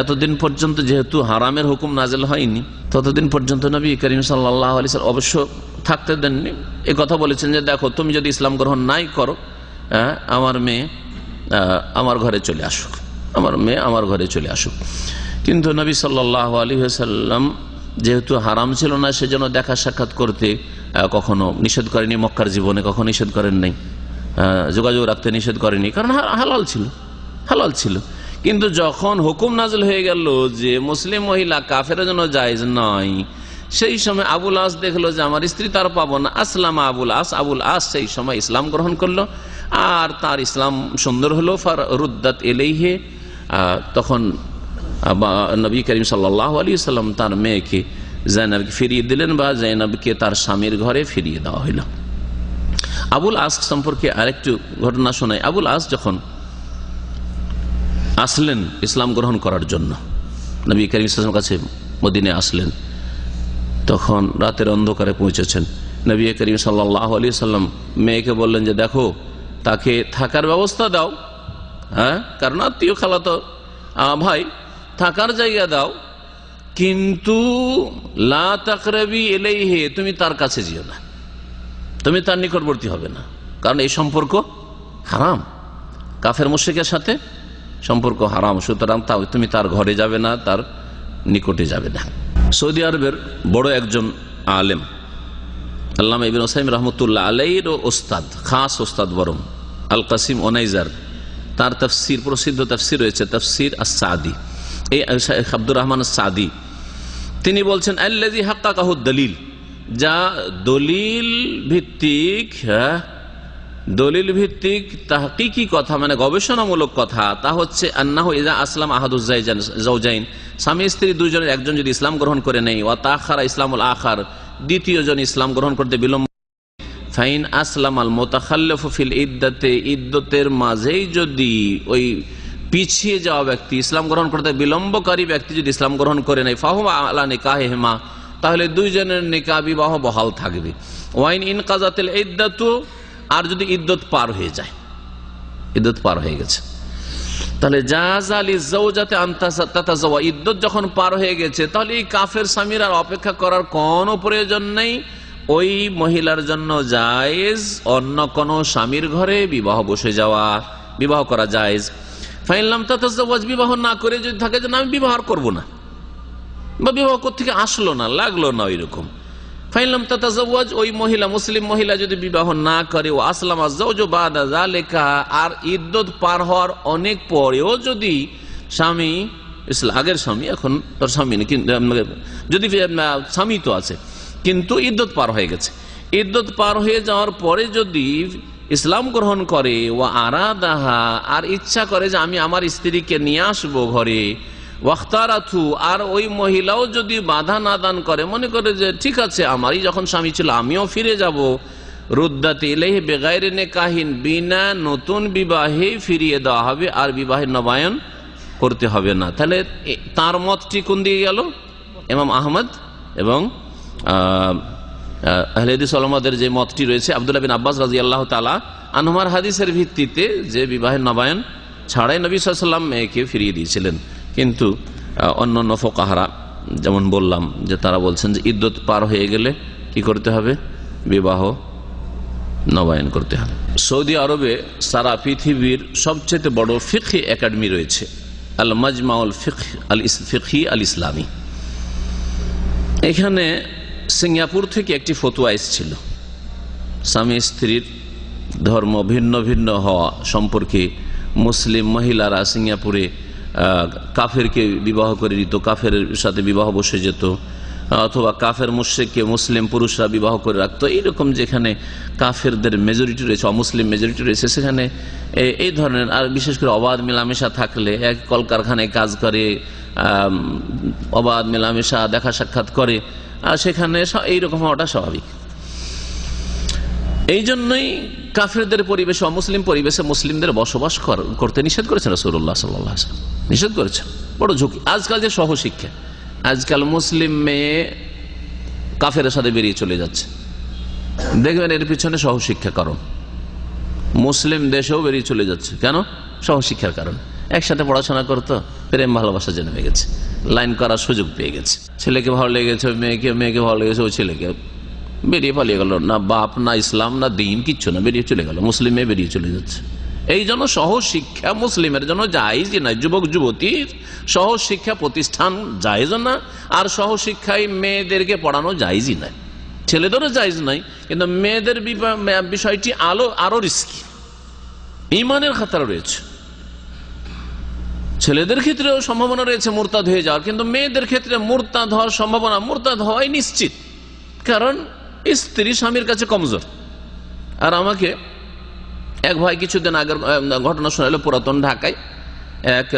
এতদিন পর্যন্ত যেহেতু হারামের হুকুম নাজেল হয়নি, ততদিন পর্যন্ত নবী করিম সাল্লাল্লাহু আলাইহি ওয়াসাল্লাম অবশ্য থাকতে দেননি। এ কথা বলেছেন যে দেখো, তুমি যদি ইসলাম গ্রহণ নাই করো, আমার মেয়ে আমার ঘরে চলে আসুক, আমার মেয়ে আমার ঘরে চলে আসুক। কিন্তু নবী সাল্লাল্লাহু আলাইহি ওয়াসাল্লাম যেহেতু হারাম ছিল না, সেজন্য দেখা সাক্ষাৎ করতে কখনো নিষেধ করেনি, মক্কার জীবনে কখনো নিষেধ করেন নাই, যোগাযোগ রাখতে নিষেধ করেনি, কারণ হালাল ছিল। কিন্তু যখন হুকুম নাযিল হয়ে গেল যে মুসলিম মহিলা কাফের জন্য জায়েজ নয়, সেই সময় আবুল আস দেখলো যে আমার স্ত্রী তার পাবো না। আসলাম আবুল আস সেই সময় ইসলাম গ্রহণ করলো, আর তার ইসলাম সুন্দর হলো। ফারুদ্দাত ইলাইহি, তখন নবী করিম সাল্লাল্লাহু আলাইহি ওয়াসাল্লাম তার মেয়েকে জাইনাবকে ফিরিয়ে দিলেন, বা জাইনাবকে তার স্বামীর ঘরে ফিরিয়ে দেওয়া হইল। আবুল আস সম্পর্কে আরেকটু ঘটনা শোনাই। আবুল আস যখন আসলেন ইসলাম গ্রহণ করার জন্য, নবী করিম সাল্লাল্লাহু আলাইহি ওয়াসাল্লামের কাছে মদিনায় আসলেন, তখন রাতের অন্ধকারে পৌঁছেছেন। নবী করিম সাল্লাল্লাহু আলাইহি ওয়াসাল্লাম মেয়েকে বললেন যে দেখো, তাকে থাকার ব্যবস্থা দাও, কারণ আত্মীয় খালাতো ভাই, থাকার জায়গা দাও, কিন্তু লা তাকরাবি ইলাইহি, তুমি তার কাছে যেও না, তুমি তার নিকটবর্তী হবে না, কারণ এই সম্পর্ক হারাম, কাফের মুশরিকের সাথে সম্পর্ক হারাম। সুতরাং তুমি তার ঘরে যাবে না, তার নিকটে যাবে না। সৌদি আরবের বড় একজন আলেম, আল্লামা ইবনে উসাইমিন রাহমাতুল্লাহ আলাইহির ওস্তাদ, খাস ওস্তাদ বরং, আল কাসিম ওনাইজার, তার তাফসির, প্রসিদ্ধ তাফসির রয়েছে তাফসির আস-সাদি, এই আব্দুর রহমান আস-সাদি, তিনি বলছেন আল্লাযী হাক্কাকাহু দলিল, যা দলিল ভিত্তিক তাহকিকি কথা, মানে গবেষণামূলক কথা, তা হচ্ছে আন্নাহু ইযা আসলাম আহাদুজ যাওজাইন, স্বামী স্ত্রী দুইজনের একজন যদি ইসলাম গ্রহণ করে নেই, ওয়া তাখারা ইসলামুল আখার, দ্বিতীয় জন ইসলাম গ্রহণ করতে বিলম্ব, ফাইন আসলাম আল মুতাখাল্লিফু ফিল ইদ্দাতে, ইদ্দতের মাঝেই যদি ওই পিছিয়ে যাওয়া ব্যক্তি, ইসলাম গ্রহণ করতে বিলম্বকারী ব্যক্তি যদি ইসলাম গ্রহণ করে নেই, ফাহুমা আলা নিকাহিহিমা, তাহলে দুইজনের নিকাহ বিবাহ বহাল থাকবে। ওয়াইন ইনকাযাতিল ইদ্দাতু, আর যদি ইদ্দত পার হয়ে যায়, ইদ্দত পার হয়ে গেছে, তাহলে জাযা লিযাওজাতি আন তাতাযাওয়া, ইদ্দত যখন পার হয়ে গেছে, তাহলে এই কাফের স্বামীর আর অপেক্ষা করার কোনো প্রয়োজন নেই, ওই মহিলার জন্য জায়েজ অন্য কোন স্বামীর ঘরে বিবাহ বসে যাওয়া, বিবাহ করা জায়েজ। ফাইন লাম তাতাযাওয়াজ, বিবাহ না করে যদি থাকে যে আমি বিবাহ করব না, বা বিবাহ থেকে আসলো না, লাগলো না ওই রকম। ফাইলাম তাতাজাওয়াজ, ওই মহিলা মুসলিম মহিলা যদি বিবাহ না করে, ও আসলাম আযাওজু বাদা যালিকা, আর ইদ্দত পার হওয়ার অনেক পরেও যদি স্বামী আগের স্বামী, এখন তার স্বামী যদি স্বামী তো আছে কিন্তু ইদ্দত পার হয়ে গেছে, ইদ্দত পার হয়ে যাওয়ার পরে যদি ইসলাম গ্রহণ করে, ও আরাদাহা, আর ইচ্ছা করে যে আমি আমার স্ত্রীকে নিয়ে আসবো ঘরে, ওয়াখতারাথু, আর ওই মহিলাও যদি বাধা না দান করে, মনে করে যে ঠিক আছে আমারই যখন স্বামী ছিল আমিও ফিরে যাব, রুদ্দাত ইলাইহি বিগাইরি নিকাহিন, বিনা নতুন বিবাহে ফিরিয়ে দেওয়া হবে, আর বিবাহের নবায়ন করতে হবে না। তাহলে তার মতটি কোন দিকে গেল? ইমাম আহমদ এবং আহলে হাদিস ওলামাদের যে মতটি রয়েছে আব্দুল্লাহ বিন আব্বাস রাদিয়াল্লাহু তাআলা আনহুমার হাদিসের ভিত্তিতে, যে বিবাহের নবায়ন ছাড়াই নবী সাল্লাল্লাহু আলাইহি ওয়াসাল্লাম মেয়েকে ফিরিয়ে দিয়েছিলেন। কিন্তু অন্যান্য ফুকাহারা যেমন বললাম যে তারা বলছেন যে ইদ্দত পার হয়ে গেলে কি করতে হবে? বিবাহ নবায়ন করতে হবে। সৌদি আরবে সারা পৃথিবীর সবচেয়ে বড় ফিকহি একাডেমি রয়েছে, আল মাজমাউল ফিকহি আল ইসলামী। এখানে সিঙ্গাপুর থেকে একটি ফতোয়া এসেছিল, স্বামী স্ত্রীর ধর্ম ভিন্ন ভিন্ন হওয়া সম্পর্কে। মুসলিম মহিলারা সিঙ্গাপুরে কাফেরকে বিবাহ করে দিত, কাফের সাথে বিবাহ বসে যেত, অথবা কাফের মুশরিককে মুসলিম পুরুষরা বিবাহ করে রাখতো। এইরকম যেখানে কাফেরদের মেজরিটি রয়েছে, অমুসলিম মেজরিটি রয়েছে, সেখানে এই ধরনের, আর বিশেষ করে অবাধ মেলামেশা থাকলে, এক কলকারখানায় কাজ করে, অবাধ মেলামেশা দেখা সাক্ষাৎ করে, আর সেখানে এইরকম হওয়াটা স্বাভাবিক। এই জন্যই কাফেরদের পরিবেশে, অমুসলিম পরিবেশে মুসলিমদের বসবাস করতে নিষেধ করেছেন রাসূলুল্লাহ সাল্লাল্লাহু আলাইহি ওয়াসাল্লাম, নিষেধ করেছেন। বড় ঝুঁকি আজকাল যে সহশিক্ষা, আজকাল মুসলিম মেয়ে কাফেরের সাথে বেরিয়ে চলে যাচ্ছে, দেখবেন এর পিছনে সহশিক্ষা কারণ। মুসলিম দেশেও বেরিয়ে চলে যাচ্ছে, কেন? সহশিক্ষার কারণ। একসাথে পড়াশোনা করতো, প্রেম ভালোবাসা জন্মে গেছে, লাইন করার সুযোগ পেয়ে গেছে, ছেলেকে ভালো লেগেছে মেয়েকে, মেয়েকে ভালো লেগেছে ও ছেলেকে, বেরিয়ে পালিয়ে গেল, না বাপ না ইসলাম না দিন কিচ্ছু না, বেরিয়ে চলে গেল, মুসলিম মেয়ে বেরিয়ে চলে যাচ্ছে। এই জন্য সহশিক্ষা মুসলিমের জন্য জায়েজই নয়, যুবক যুবতীর সহশিক্ষা প্রতিষ্ঠান জায়েজ না, আর সহশিক্ষায় মেয়েদেরকে পড়ানো জায়েজই নয়, ছেলেদেরও জায়েজ নয়। কিন্তু মেয়েদের বিষয়টি আরো রিস্কি, ঈমানের খাতরা রয়েছে। ছেলেদের ক্ষেত্রেও সম্ভাবনা রয়েছে মুরতাদ হয়ে যাওয়ার, কিন্তু মেয়েদের ক্ষেত্রে মুরতাদ হওয়ার সম্ভাবনা, মুরতাদ হওয়াই নিশ্চিত, কারণ স্ত্রী স্বামীর কাছে কমজোর। আর আমাকে এক ভাই কিছুদিন আগের ঘটনা শোনালো, পুরাতন ঢাকায় এক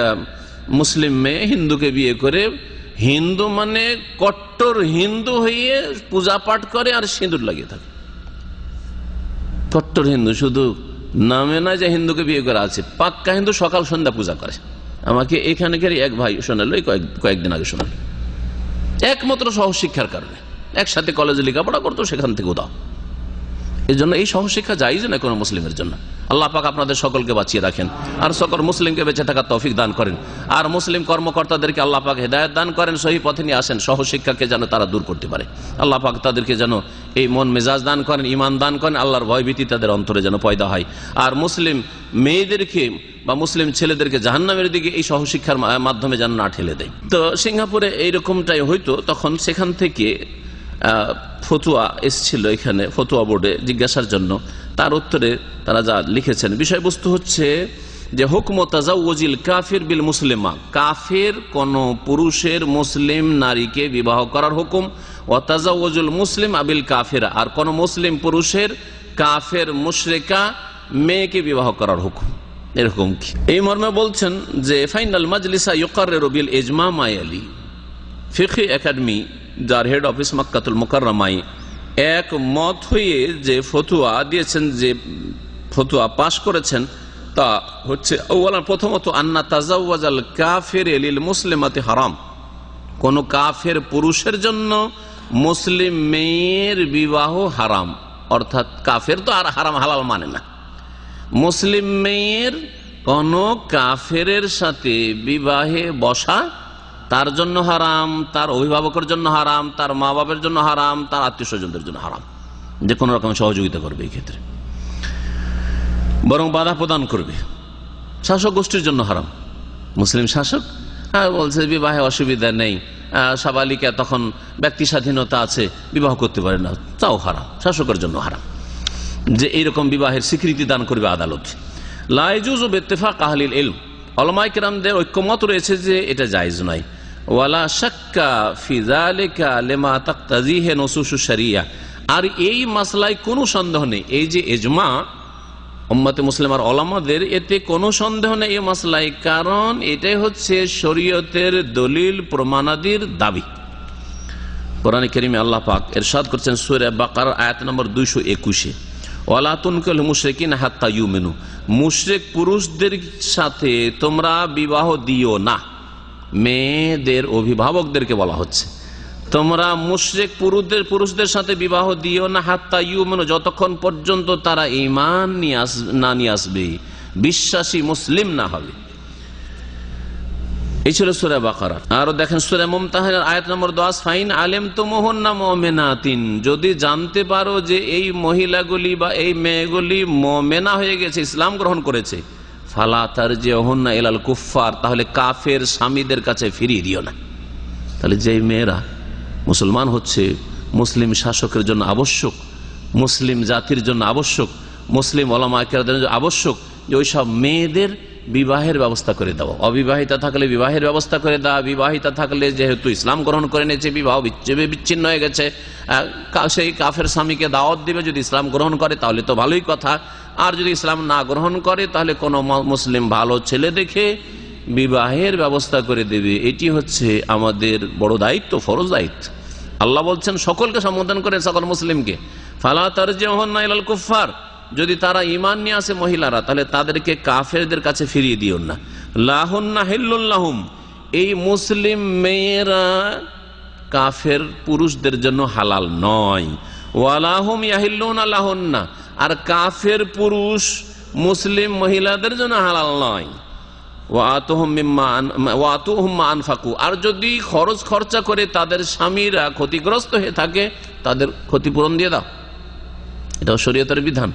মুসলিম মেয়ে হিন্দুকে বিয়ে করে, হিন্দু মানে কট্টর হিন্দু হয়ে পূজা পাঠ করে আর সিঁদুর লাগিয়ে থাকে, কট্টর হিন্দু, শুধু নামে না যে হিন্দুকে বিয়ে করা আছে, পাক্কা হিন্দু, সকাল সন্ধ্যা পূজা করে। আমাকে এখানকার এক ভাই শোনালো, কয়েকদিন আগে শোনালো, একমাত্র সহশিক্ষার কারণে। একসাথে কলেজে লেখাপড়া করতো, সেখান থেকে উদাও। এই জন্য এই সহশিক্ষা জায়েজ না কোনো মুসলিমের জন্য। আল্লাহ পাক আপনাদের সকলকে বাঁচিয়ে রাখেন, আর সকল মুসলিমকে বেঁচে থাকার তৌফিক দান করেন, আর মুসলিম কর্মকর্তাদেরকে আল্লাহ পাক হেদায়েত দান করেন, সহি পথে নিয়ে আসেন, সহশিক্ষাকে যেন তারা দূর করতে পারে। আল্লাহ পাক তাদেরকে যেন এই মন মেজাজ দান করেন, ঈমান দান করেন, আল্লাহর ভয়ভীতি তাদের অন্তরে যেন পয়দা হয়, আর মুসলিম মেয়েদেরকে বা মুসলিম ছেলেদেরকে জাহান্নামের দিকে এই সহশিক্ষার মাধ্যমে যেন না ঠেলে দেয়। তো সিঙ্গাপুরে এইরকমটাই হয়তো, তখন সেখান থেকে ফতুয়া এসেছিল এখানে ফতুয়া বোর্ডে জিজ্ঞাসার জন্য। তার উত্তরে তারা যা লিখেছেন, বিষয়বস্তু হচ্ছে যে হুকম তাজাউজিল কাফির বিল মুসলিমা, কাফের কোন পুরুষের মুসলিম নারীকে বিবাহ করার হুকুম, ও তাজাউজুল মুসলিম আবিল কাফিরা, আর কোন মুসলিম পুরুষের কাফের মুশরিকা মেয়েকে বিবাহ করার হুকুম। এরকম কি? এই মর্মে বলছেন যে ফাইনাল মাজলিসা ইউকাররিরু বিল ইজমা মায়ালি, ফিকহি একাডেমি যার হেড অফিস মক্কাতুল মুকাররমায় এক মত হয়ে যে ফতুয়া দিয়েছেন, যে ফতুয়া পাশ করেছেন, তা হচ্ছে প্রথমত আন্না তাজাওয়াজাল কাফির লিল মুসলিমাতি হারাম, কোন কাফের পুরুষের জন্য মুসলিম মেয়ের বিবাহ হারাম। অর্থাৎ কাফের তো আর হারাম হালাল মানে না, মুসলিম মেয়ের কোন কাফেরের সাথে বিবাহে বসা তার জন্য হারাম, তার অভিভাবকের জন্য হারাম, তার মা বাবার জন্য হারাম, তার আত্মীয় স্বজনদের জন্য হারাম, যে কোনো রকম সহযোগিতা করবে এই ক্ষেত্রে, বরং বাধা প্রদান করবে। শাসক গোষ্ঠীর জন্য হারাম, মুসলিম শাসক বলছে বিবাহে অসুবিধা নেই, সাবালিকা, তখন ব্যক্তি স্বাধীনতা আছে, বিবাহ করতে পারে না, তাও হারাম, শাসকের জন্য হারাম, যে এইরকম বিবাহের স্বীকৃতি দান করবে আদালত। লা ইয়াজুজু বিত্তিফাক আহলিল ইলম, উলামায়ে কেরামদের ঐক্যমত রয়েছে যে এটা জায়েজ নয়। ওয়ালা শাক্কা ফি যালিকা লিমা তাকতাজিহি নুসুসুশ শরিয়া, আর এই মাসলায় কোনো সন্দেহ নেই, এই যে ইজমা উম্মতে মুসলিমার ওলামাদের, এতে কোনো সন্দেহ নেই এই মাসলায়, কারণ এটাই হচ্ছে শরীয়তের দলিল প্রমাণাদির দাবি। কোরআনে কারীমে আল্লাহ পাক ইরশাদ করছেন সূরা বাকারা আয়াত নম্বর 221, ওয়ালা তুনকিহুল মুশরিকিনা হাত্তা ইউমিনু, মুশরিক পুরুষদের সাথে তোমরা বিবাহ দিও না। মেয়েদের অভিভাবকদেরকে বলা হচ্ছে, তোমরা মুশরিক পুরুষদের সাথে বিবাহ দিও না হাত্তা ইউমিনু, যতক্ষণ পর্যন্ত তারা ঈমান নিয়ে আসবে, বিশ্বাসী মুসলিম না হবে। এই ছিল সূরা বাকারা। আর দেখেন সূরা মুমতাহিনার আয়াত নম্বর 10, ফাইন আলিমতুমুহুন্না মুমিনাতিন, যদি জানতে পারো যে এই মহিলাগুলি বা এই মেয়েগুলি মুমিনা হয়ে গেছে, ইসলাম গ্রহণ করেছে, ফালা তারজিউহুন্না ইলাল কুফফার, তাহলে কাফের স্বামীদের কাছে ফিরিয়ে দিও না। তাহলে যেই মেয়েরা মুসলমান হচ্ছে, মুসলিম শাসকের জন্য আবশ্যক, মুসলিম জাতির জন্য আবশ্যক, মুসলিম উলামায়ে কেরামদের জন্য আবশ্যক যে ওইসব মেয়েদের বিবাহের ব্যবস্থা করে দেওয়া। অবিবাহিতা থাকলে বিবাহের ব্যবস্থা করে দেওয়া, বিবাহিতা থাকলে যেহেতু ইসলাম গ্রহণ করে নিয়েছে, বিবাহ বিচ্ছিন্ন হয়ে গেছে, সেই কাফের স্বামীকে দাওয়াত দিবে, যদি ইসলাম গ্রহণ করে তাহলে তো ভালোই কথা, আর যদি ইসলাম না গ্রহণ করে তাহলে কোনো মুসলিম ভালো ছেলে দেখে বিবাহের ব্যবস্থা করে দেবে। এটি হচ্ছে আমাদের বড় দায়িত্ব, ফরজ দায়িত্ব। আল্লাহ বলছেন সকলকে সম্বোধন করে, সকল মুসলিমকে, ফালা তারজিউহুন্না ইলাল কুফফার, যদি তারা ঈমান নিয়ে আসে মহিলারা, তাহলে তাদেরকে কাফেরদের কাছে ফিরিয়ে দিও না। লাহুন্না হিল্লুল লাহুম, এই মুসলিম মেয়েরা কাফের পুরুষদের জন্য হালাল নয়। ওয়ালাহুম ইয়াহিল্লুনা লাহুন্না, আর কাফের পুরুষ মুসলিম মহিলাদের জন্য হালাল নয়। ওয়াতুহুম মা আনফাকু, আর যদি খরচা করে তাদের স্বামীরা ক্ষতিগ্রস্ত হয়ে থাকে, তাদের ক্ষতিপূরণ দিয়ে দাও। এটাও শরীয়তের বিধান।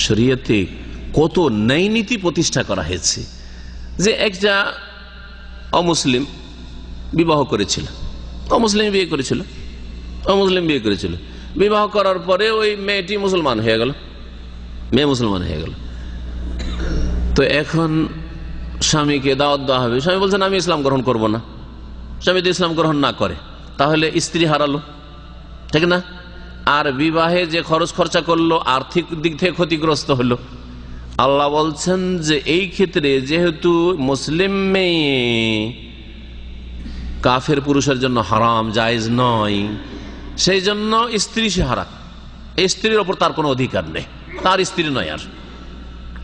শরীয়তে কত ন্যায় নীতি প্রতিষ্ঠা করা হয়েছে, যে একটা অমুসলিম বিবাহ করেছিল, অমুসলিম বিয়ে করেছিল, বিবাহ করার পরে ওই মেয়েটি মুসলমান হয়ে গেল, মেয়ে মুসলমান হয়ে গেল। তো এখন স্বামীকে দাওয়াত দেওয়া হবে, স্বামী বলছেন আমি ইসলাম গ্রহণ করব না। স্বামী যদি ইসলাম গ্রহণ না করে তাহলে স্ত্রী হারালো, ঠিক না? আর বিবাহে যে খরচা করলো আর্থিক দিক থেকে ক্ষতিগ্রস্ত হলো। আল্লাহ বলছেন যে এই ক্ষেত্রে যেহেতু মুসলিম মেয়ে কাফের পুরুষের জন্য হারাম, জায়েজ নয়, সেই জন্য স্ত্রী সে হারাম, এই স্ত্রীর ওপর তার কোনো অধিকার নেই, তার স্ত্রী নয়।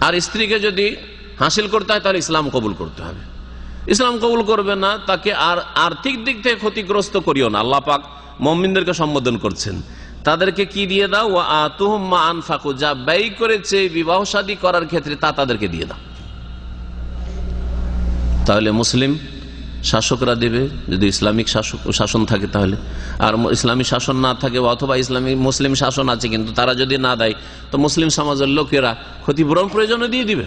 আর স্ত্রীকে যদি হাসিল করতে হয় তাহলে ইসলাম কবুল করতে হবে। ইসলাম কবুল করবে না, তাকে আর আর্থিক দিক থেকে ক্ষতিগ্রস্ত করিও না। আল্লাহ পাক মুমিনদেরকে সম্বোধন করছেন, তাদেরকে কি দিয়ে দাও? ওয়া আতুহুম মা আনফাকু, যা ব্যয় করেছে বিবাহ শাদী করার ক্ষেত্রে তা তাদেরকে দিয়ে দাও। তাহলে মুসলিম শাসকরা দেবে, যদি ইসলামিক শাসন থাকে তাহলে। আর ইসলামিক শাসন না থাকে, অথবা মুসলিম শাসন আছে কিন্তু তারা যদি না দেয়, তো মুসলিম সমাজের লোকেরা ক্ষতিপূরণ প্রয়োজনে দিয়ে দিবে,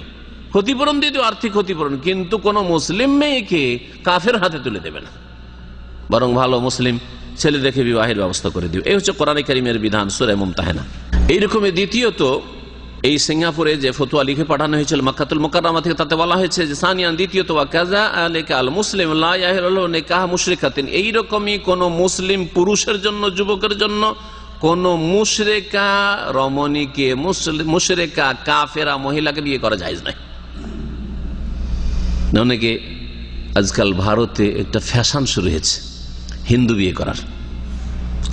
ক্ষতিপূরণ দিয়ে দিবে, আর্থিক ক্ষতিপূরণ। কিন্তু কোনো মুসলিম মেয়েকে কাফের হাতে তুলে দেবে না, বরং ভালো মুসলিম ছেলে দেখে বিবাহের ব্যবস্থা করে দিবে। এই হচ্ছে কোরআনে কারীমের বিধান, সূরা মুমতাহিনা। এইরকমই দ্বিতীয়ত, এই সিঙ্গাপুরে যে ফতোয়া লিখে পাঠানো হয়েছিল মক্কাতুল মুকাররমা থেকে, তাতে বলা হয়েছে যে সানিয়ান, দ্বিতীয়ত, ওয়া কাযা আলাইকা আল মুসলিম লা ইয়াহিলু নিকাহ মুশরিকাতিন, এইরকমই কোন মুসলিম পুরুষের জন্য, যুবকের জন্য কোন মুশরিকা রমণীকে, মুশরিকা কাফেরা মহিলাকে বিয়ে করা জায়েজ নয়। অনেকে আজকাল ভারতে একটা ফ্যাশন শুরু হয়েছে হিন্দু বিয়ে করার।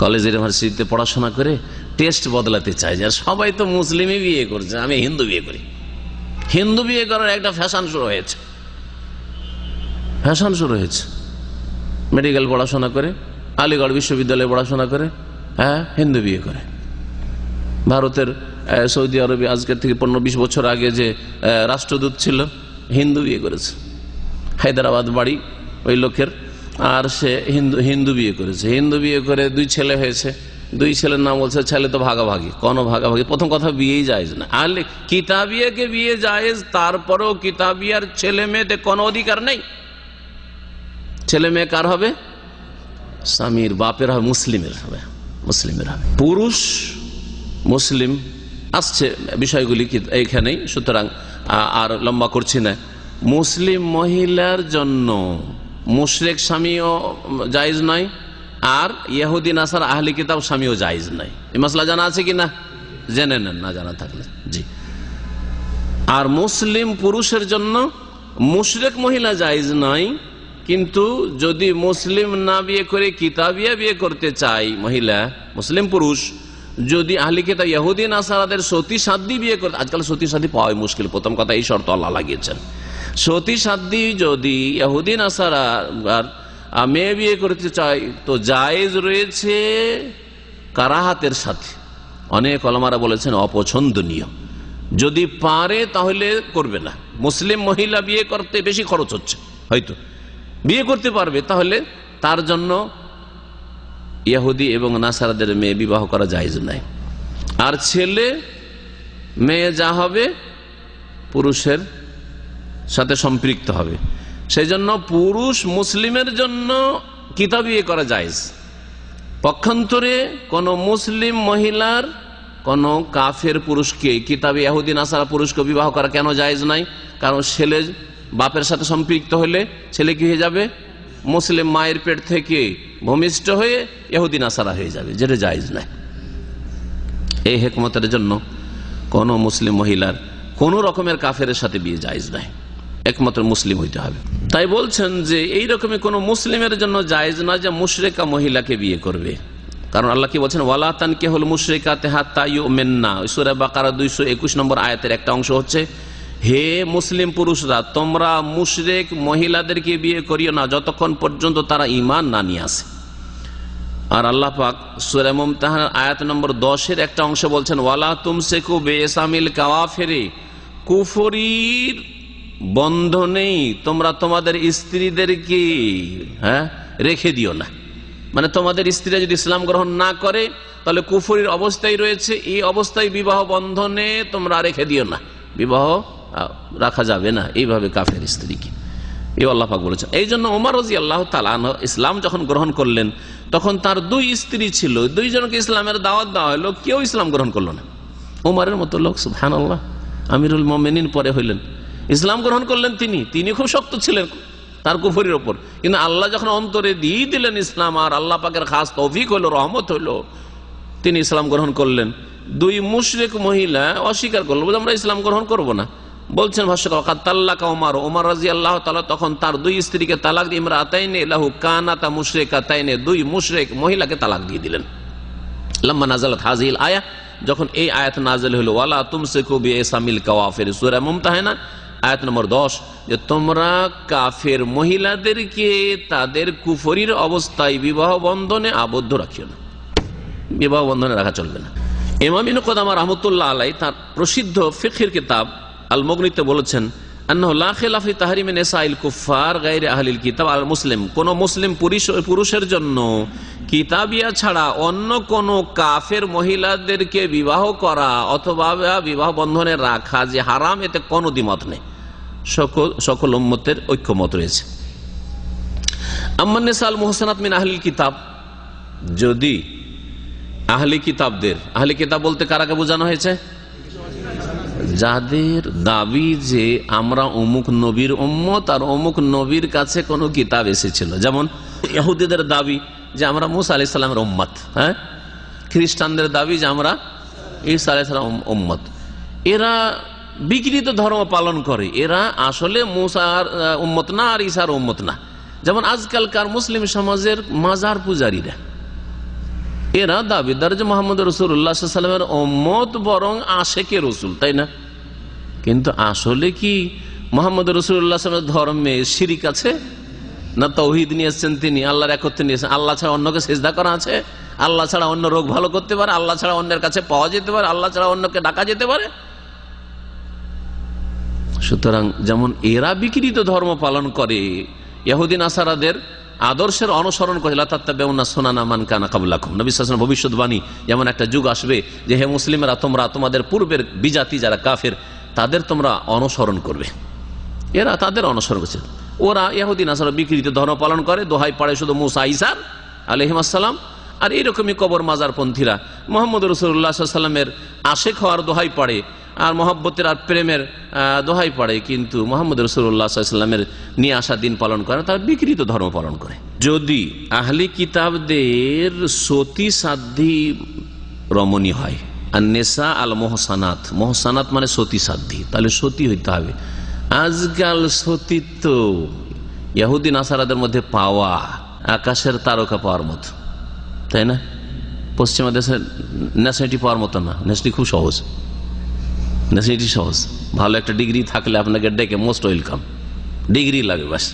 কলেজ ইউনিভার্সিটিতে পড়াশোনা করে টেস্ট বদলাতে চায়, যে সবাই তো মুসলিমই বিয়ে করছে, আমি হিন্দু বিয়ে করি। হিন্দু বিয়ে করার একটা ফ্যাশন শুরু হয়েছে। মেডিকেল পড়াশোনা করে, আলিগড় বিশ্ববিদ্যালয়ে পড়াশোনা করে, হিন্দু বিয়ে করে। ভারতের সৌদি আরবে আজকের থেকে 15-20 বছর আগে যে রাষ্ট্রদূত ছিল, হিন্দু বিয়ে করেছে, হায়দ্রাবাদ বাড়ি ওই লোকের। আর সে হিন্দু বিয়ে করেছে, হিন্দু বিয়ে করে 2 ছেলে হয়েছে। 2 ছেলের নাম বলছে, ছেলে তো ভাগাভাগি, কোনো ভাগাভাগি। প্রথম কথা, বিয়েই জায়েজ না। আর কিতাবিয়াকে বিয়ে জায়েজ, তারপরেও কিতাবিয়ার ছেলে মেয়েতে কোনো অধিকার নেই। ছেলে মেয়ে কার হবে? স্বামীর বাপের হবে, মুসলিমের হবে, মুসলিমের হবে। পুরুষ মুসলিম আসছে বিষয়গুলি এইখানেই, সুতরাং আর লম্বা করছি না। মুসলিম মহিলার জন্য মুশরিক স্বামীও জায়েজ নয়, আর ইহুদি নাসারা আহলি কিতাব স্বামীও জায়েজ নয়। এই মাসলা জানা আছে কিনা জেনে নেন, না জানা থাকলে। জি। আর মুসলিম পুরুষের জন্য মুশরিক মহিলা জায়েজ নয়, কিন্তু যদি মুসলিম না বিয়ে করে কিতাবিয়া বিয়ে করতে চায় মহিলা, মুসলিম পুরুষ যদি আহলি কিতাব ইহুদি নাসারাদের সতী সাধ্বী বিয়ে করতে, আজকাল সতী সাধ্বী পাওয়াই মুশকিল, প্রথম কথা এই শর্ত আল্লাহ লাগিয়েছেন। সতী সাধ্বী যদি ইহুদি নাসারা মেয়ে বিয়ে করতে চায় তো জায়েজ রয়েছে কারাহাতের সাথে। অনেক ওলামারা বলেছেন অপছন্দনীয়, যদি পারে তাহলে করবে না। মুসলিম মহিলা বিয়ে করতে বেশি খরচ হচ্ছে, হয়তো বিয়ে করতে পারবে, তাহলে তার জন্য ইহুদি এবং নাসারাদের মেয়ে বিবাহ করা জায়েজ নাই। আর ছেলে মেয়ে যা হবে পুরুষের সাথে সম্পৃক্ত হবে, সেই জন্য পুরুষ মুসলিমের জন্য কিতাব বিয়ে করা জায়েজ। পক্ষান্তরে কোন মুসলিম মহিলার কোন কাফের পুরুষকে, কিতাবে ইহুদি নাসারা পুরুষকে বিবাহ করা কেন জায়েজ নাই? কারণ ছেলে বাপের সাথে সম্পৃক্ত হলে ছেলে কি হয়ে যাবে? মুসলিম মায়ের পেট থেকে ভূমিষ্ঠ হয়ে ইহুদি নাসারা হয়ে যাবে, যেটা জায়েজ নাই। এই হিকমতের জন্য কোন মুসলিম মহিলার কোন রকমের কাফের সাথে বিয়ে জায়েজ নাই, একমাত্র মুসলিম হইতে হবে। তাই বলছেন যে এই রকমের কোন মুসলিমের জন্য জায়েজ না যে মুশরিকা মহিলাকে বিয়ে করবে। কারণ আল্লাহ কি বলছেন, ওয়ালা তানকিহুল মুশরিকাতি হাত্তা ইউমিননা, সূরা বাকারা 221 নম্বর আয়াতের একটা অংশ হচ্ছে, হে মুসলিম পুরুষরা তোমরা মুশরিক মহিলাদেরকে বিয়ে করিও না যতক্ষণ পর্যন্ত তারা ঈমান না নিয়ে আসে। আর আল্লাহ পাক সূরা মুমতাহানা আয়াত নম্বর 10 একটা অংশ বলছেন, ওয়ালা তুমসিকু বিইসামিল কাওয়াফিরি, কুফরীর বন্ধনেই তোমরা তোমাদের স্ত্রীদেরকে রেখে দিও না। মানে তোমাদের স্ত্রীরা যদি ইসলাম গ্রহণ না করে তাহলে কুফরীর অবস্থায় রয়েছে, এই অবস্থায় বিবাহ বন্ধনে তোমরা রেখে দিও না, বিবাহ রাখা যাবে না এইভাবে কাফের স্ত্রীকে। এই আল্লাহ পাক বলেছেন। এই জন্য ওমর রাদিয়াল্লাহু তাআলা আনহু ইসলাম যখন গ্রহণ করলেন তখন তার দুই স্ত্রী ছিল, দুইজনকে ইসলামের দাওয়াত দেওয়া হলো, কেউ ইসলাম গ্রহণ করলো না। ওমরের মতো লোক, সুবহানাল্লাহ, আমিরুল মুমিনিন পরে হইলেন, ইসলাম গ্রহণ করলেন তিনি খুব শক্ত ছিলেন তার কুফরির ওপর, কিন্তু আল্লাহ যখন অন্তরে দিয়ে দিলেন ইসলাম, আর আল্লাহ পাকের খাস তৌফিক হলো, রহমত হলো, তিনি ইসলাম গ্রহণ করলেন। দুই মুশরিক মহিলা অস্বীকার করলো, আমরা ইসলাম গ্রহণ করব না। বলছেন ভাষ্যকার, ওয়াকাদ তাল্লাকা ওমর, ওমর রাদিয়াল্লাহু তাআলা তখন তার দুই স্ত্রীকে তালাক দিয়ে ইমরাতাইনি লাহু কানাতা মুশরিকাতাইনি, দুই মুশরিক মহিলাকে তালাক দিয়ে দিলেন। লাম্মা নাযালাত হাযিহিল আয়া, যখন এই আয়াত নাযিল হলো, ওয়ালা তুমসিকু বিইসামিল কাওয়াফির, সূরা মুমতাহানা আয়াত নম্বর 10, যে তোমরা কাফের মহিলাদেরকে তাদের কুফরির অবস্থায় বিবাহ বন্ধনে আবদ্ধ রাখিও না, বিবাহ বন্ধনে রাখা চলবে না। ইমাম ইবনে কুদামা রাহমাতুল্লাহ আলাইহি তার প্রসিদ্ধ ফিকহের কিতাব আল মুগনিতে বলেছেন, আন্নাহু লা খিলাফ ফি তাহরিমি নিসাইল কুফার গায়রি আহলিল কিতাব আল মুসলিম, কোন মুসলিম পুরুষের জন্য কিতাবিয়া ছাড়া অন্য কোন কাফের মহিলাদেরকে বিবাহ করা অথবা বিবাহ বন্ধনে রাখা যে হারাম, এতে কোনো দ্বিমত নেই, সকল উম্মতের ঐক্যমত রয়েছে। আম্মান নিসাল মুহসানাত মিন আহলিল কিতাব, যদি আহলি কিতাবদের, আহলি কিতাব বলতে কারাকে বোঝানো হয়েছে? যাদের দাবি যে আমরা অমুক নবীর উম্মত আর অমুক নবীর কাছে কোনো কিতাব এসেছিল, যেমন ইহুদিদের দাবি যে আমরা মুসা আলাইহিস সালামের উম্মত, খ্রিস্টানদের দাবি যে আমরা ঈসা আলাইহিস সালামের উম্মত। এরা বিকৃত ধর্ম পালন করে, এরা আসলে মুসার উম্মত না আর ঈসার উম্মত না। যেমন আজকালকার মুসলিম সমাজের মাজার পূজারীরা, এরা দাবিদার যে মোহাম্মদ রাসূলুল্লাহ সাল্লাল্লাহু আলাইহি ওয়াসাল্লামের উম্মত, বরং আশেকে রসুল, তাই না? কিন্তু আসলে কি মোহাম্মদ রাসূলুল্লাহ সাল্লাল্লাহু আলাইহি ওয়াসাল্লামের ধর্মে শিরিক আছে না তাওহীদ নিয়ে এসেছেন তিনি, আল্লাহর একত্ব নিয়ে এসেছেন? আল্লাহ ছাড়া অন্যকে সিজদা করা আছে? আল্লাহ ছাড়া অন্য রোগ ভালো করতে পারে? আল্লাহ ছাড়া অন্যের কাছে পাওয়া যেতে পারে? আল্লাহ ছাড়া অন্যকে ডাকা যেতে পারে? সুতরাং যেমন এরা বিকৃত ধর্ম পালন করে, ইহুদি নাসারাদের আদর্শের অনুসরণ করে, লা তাত্তাবিউনা সুনানা মান কানা ক্বাবলাকুম, নবী সাল্লাল্লাহু আলাইহি ওয়াসাল্লাম ভবিষ্যদ্বাণী, যেমন একটা যুগ আসবে যে হে মুসলিমরা তোমরা তোমাদের পূর্বের বিজাতি যারা কাফের তাদের তোমরা অনুসরণ করবে। এরা তাদের অনুসরণ করছে। ওরা ইহুদি নাসারা বিকৃত ধর্ম পালন করে, দোহাই পড়ে শুধু মুসা ঈসার,
আলাইহিস সালাম। আর এইরকমই কবর মাজার পন্থীরা মোহাম্মদ রাসূলুল্লাহ সাল্লাল্লাহু আলাইহি ওয়াসাল্লামের আশিক হওয়ার দোহাই পড়ে আর মহব্বতের আর প্রেমের দোহাই পড়ে, কিন্তু মোহাম্মদ রাসূলুল্লাহ সাল্লাল্লাহু আলাইহি ওয়াসাল্লামের নিয়ে আসা দিন পালন করে, তার বিকৃত ধর্ম পালন করে। যদি আহলি কিতাবদের সতী সাধ্যী রমণী হয়, আর নেশা আল মোহসানাত, মোহসানাত মানে সতী সাধ্যী, তাহলে সতী হইতে হবে। আজকাল সতীত্ব ইহুদি নাসারাদের মধ্যে পাওয়া আকাশের তারকা পাওয়ার মতো, তাই না? পশ্চিমা দেশের ন্যাশনালিটি পাওয়ার মতো না, ন্যাশনালিটি খুব সহজ, ন্যাশনালিটি সহজ। ভালো একটা ডিগ্রি থাকলে আপনাকে ডেকে মোস্ট ওয়েলকাম, ডিগ্রি লাগে বাস।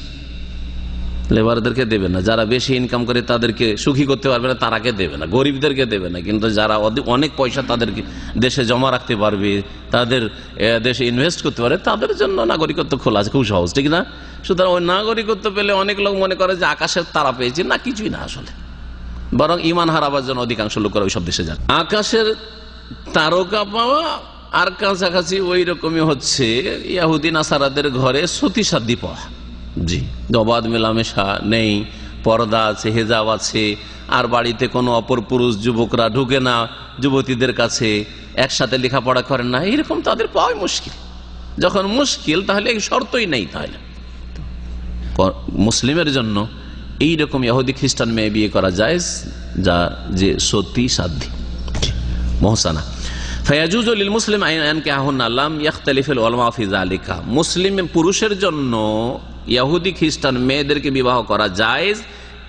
লেবারদেরকে দেবে না, যারা বেশি ইনকাম করে তাদেরকে সুখী করতে পারবে না, তারাকে দেবে না, গরিবদেরকে দেবে না, কিন্তু যারা অনেক পয়সা তাদেরকে দেশে জমা রাখতে পারবে, তাদের দেশে ইনভেস্ট করতে পারে, তাদের জন্য নাগরিকত্ব খোলা আছে, খুব সহজ, ঠিক না? সুতরাং ওই নাগরিকত্ব পেলে অনেক লোক মনে করে যে আকাশের তারা পেয়েছি, না, কিছুই না আসলে, বরং ইমান হারাবার জন্য অধিকাংশ লোকেরা ওই সব দেশে যান। আকাশের তারকা পাওয়া আর কাছাকাছি ওই রকমই হচ্ছে ইহুদি নাসারাদের ঘরে সতী সাধ্যী পাওয়া। জি, অবাধ মেলামেশা নেই, পর্দা আছে, হেজাব আছে, আর বাড়িতে কোনো অপর পুরুষ যুবকরা ঢুকে না যুবতীদের কাছে, একসাথে লেখাপড়া করেন না, এরকম তাদের পাওয়াই মুশকিল। যখন মুশকিল তাহলে এই শর্তই নেই, তাহলে মুসলিমের জন্য এইরকম ইহুদি খ্রিস্টান মেয়ে বিয়ে করা যায় যা যে সতী সাধ্যী মোহসানা। ফায়াজুজু লিল মুসলিম আন ইয়ানকিহুন্না লাম ইখতালিফুল উলামা ফি যালিকা, মুসলিম পুরুষের জন্য ইহুদি খ্রিস্টান মেয়েদেরকে বিবাহ করা জায়েজ,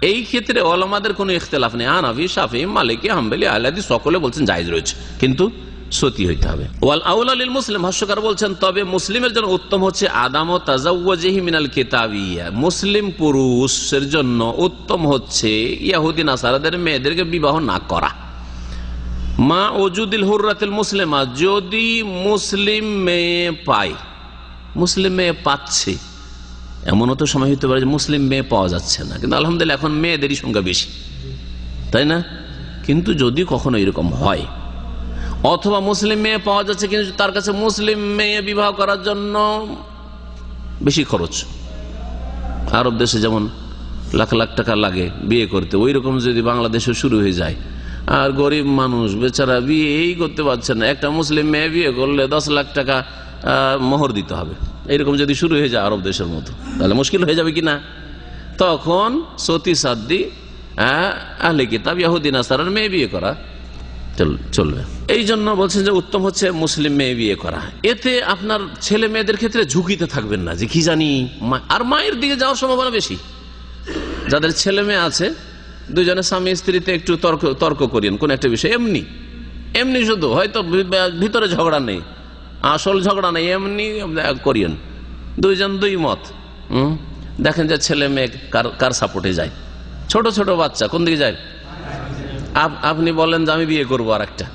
এই ক্ষেত্রে উলামাদের কোনো ইখতিলাফ নেই। হানাফি, শাফিঈ, মালিকি, হাম্বলি, আহলে হাদিস সকলে বলছেন জায়েজ রয়েছে, কিন্তু সতী হইতে হবে। ওয়াল আউলা লিল মুসলিম, ভাষ্যকার বলছেন তবে মুসলিমের জন্য উত্তম হচ্ছে আদামু তাজাওয়ুজিহি মিনাল কিতাবিয়্যা, মুসলিম পুরুষের জন্য উত্তম হচ্ছে ইহুদি নাসারাদের মেয়েদেরকে বিবাহ না করা। মা ওজুদিল হুররাতিল মুসলিমা, যদি মুসলিম মেয়ে পায়, মুসলিম মেয়ে পাচ্ছে, এমনও তো সময় হতে পারে যে মুসলিম মেয়ে পাওয়া যাচ্ছে না, কিন্তু আলহামদুলিল্লাহ এখন মেয়েদেরই সংখ্যা বেশি, তাই না? কিন্তু যদি কখনো এরকম হয়, অথবা মুসলিম মেয়ে পাওয়া যাচ্ছে কিন্তু তার কাছে মুসলিম মেয়ে বিবাহ করার জন্য বেশি খরচ, আরব দেশে যেমন লাখ লাখ টাকা লাগে বিয়ে করতে, ওই রকম যদি বাংলাদেশে শুরু হয়ে যায়, আর গরিব মানুষ বেচারা বিয়েই করতে পারছে না, একটা মুসলিম মেয়ে বিয়ে করলে 10 লাখ টাকা মোহর দিতে হবে, এরকম যদি শুরু হয়ে যায় আরব দেশের মতো, তাহলে মুশকিল হয়ে যাবে কিনা? তখন সতী সাধ্যী আহলে কিতাব ইহুদি নাসারার মেয়ে বিয়ে করা চলবে। এই জন্য বলছেন যে উত্তম হচ্ছে মুসলিম মেয়ে বিয়ে করা, এতে আপনার ছেলে মেয়েদের ক্ষেত্রে ঝুঁকিতে থাকবেন না যে কি জানি, আর মায়ের দিকে যাওয়ার সম্ভাবনা বেশি। যাদের ছেলে মেয়ে আছে, দুজনের স্বামী স্ত্রীতে একটু তর্ক করিয়েন কোন একটা বিষয়, এমনি এমনি শুধু, হয়তো ভিতরে ঝগড়া নেই, আসল ঝগড়া নেই, এমনি করিয়েন, দুইজন দুই মত, দেখেন যে ছেলে মেয়ে কার সাপোর্টে যায়। ছোট ছোট বাচ্চা কোন দিকে যায়? আপনি বলেন যে আমি বিয়ে করবো আর একটা,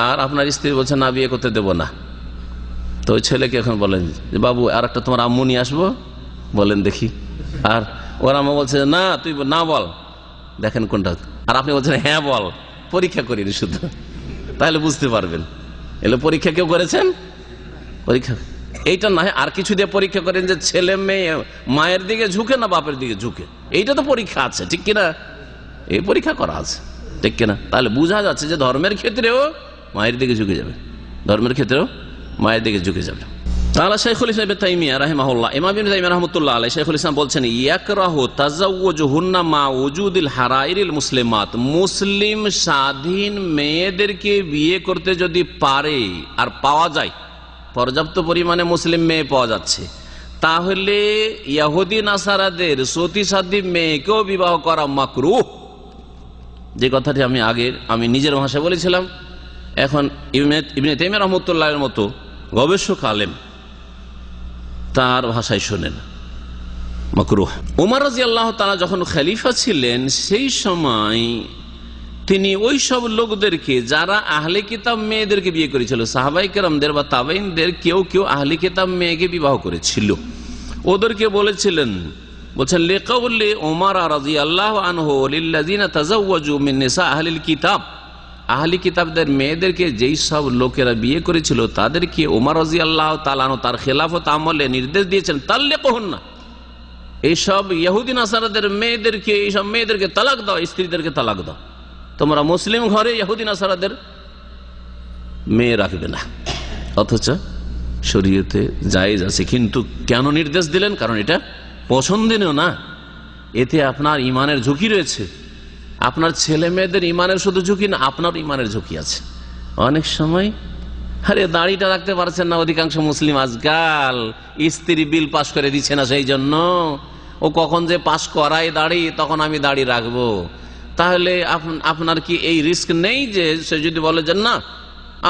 আর আপনার স্ত্রী বলছে না বিয়ে করতে দেব না, তো ওই ছেলেকে এখন বলেন যে বাবু আর একটা তোমার আম্মু নিয়ে আসবো, বলেন দেখি, আর ওর আম্মু বলছে না তুই না বল, দেখেন কোনটা, আর আপনি বলছেন হ্যাঁ বল, পরীক্ষা করিনি শুধু, তাহলে বুঝতে পারবেন। এগুলো পরীক্ষা কেউ করেছেন? পরীক্ষা এইটা না, আর কিছু দিয়ে পরীক্ষা করেন যে ছেলে মেয়ে মায়ের দিকে ঝুঁকে না বাপের দিকে ঝুঁকে, এইটা তো পরীক্ষা আছে, ঠিক কিনা? এই পরীক্ষা করা আছে, ঠিক কিনা? তাহলে বোঝা যাচ্ছে যে ধর্মের ক্ষেত্রেও মায়ের দিকে ঝুঁকে যাবে, ধর্মের ক্ষেত্রেও মায়ের দিকে ঝুঁকে যাবে। তাহলে শাইখুল ইসলাম ইবনে তাইমিয়া রাহিমাহুল্লাহ, ইমাম ইবনে তাইমিয়া রাহমাতুল্লাহ আলাইহি, শাইখুল ইসলাম বলছেন ইয়াকরাহু তাজাওয়ুজুহুন্না মা ওজুদিল হারাইরিল মুসলিমাত, মুসলিম স্বাধীন মেয়েদেরকে বিয়ে করতে যদি পারে আর পাওয়া যায়, পর্যাপ্ত পরিমাণে মুসলিম মেয়ে পাওয়া যাচ্ছে, তাহলে ইহুদি নাসারাদের সতী সাধ্যী মেয়েকেও বিবাহ করা মাকরুহ। যে কথাটি আমি নিজের ভাষায় বলেছিলাম, এখন ইবনে তাইমিয়া রাহমাতুল্লাহের মতো গবেষক আলেম তার ভাষায় শোনেন মাকরুহ। উমর রাদিয়াল্লাহু তাআলা যখন খলিফা ছিলেন, সেই সময় তিনি ওই সব লোকদেরকে যারা আহলে কিতাব মেয়েদেরকে বিয়ে করেছিল, সাহাবায়ে কেরামদের বা তাবেঈনদের কেউ কেউ আহলে কিতাব মেয়েকে বিবাহ করেছিল, ওদেরকে বলছেন লিকাউলি উমর রাদিয়াল্লাহু আনহু লিল্লাযিনা তাজাওয়াজু মিন নিসা আহলিল কিতাব, আহলি কিতাবদের মেয়েদেরকে যেই সব লোকেরা বিয়ে করেছিল তাদেরকে উমর রাদিয়াল্লাহু তাআলা আনহু তার খেলাফত আমলে নির্দেশ দিয়েছেন তাল্লিকুহুন্না,
এইসব ইহুদি নাসারাদের মেয়েদেরকে, এইসব মেয়েদেরকে তালাক দাও, স্ত্রীদেরকে তালাক দাও। তোমরা মুসলিম ঘরে ইহুদি নাসারাদের মেয়ে রাখবে না। অথচ শরীয়তে জায়েজ আছে। কিন্তু কেন নির্দেশ দিলেন? কারণ এটা পছন্দনীয় না, এতে আপনার ইমানের ঝুঁকি রয়েছে। আপনার ছেলে মেয়েদের ইমানের শুধু ঝুঁকি না, আপনার ইমানের ঝুঁকি আছে। অনেক সময় আরে দাড়িটা রাখতে পারছেন না অধিকাংশ মুসলিম আজকাল, স্ত্রী বিল পাস করে দিচ্ছে না, সেই জন্য ও কখন যে পাস করায় দাড়ি, তখন আমি দাড়ি রাখবো। তাহলে আপনার কি এই রিস্ক নেই যে সে যদি বলে যে না,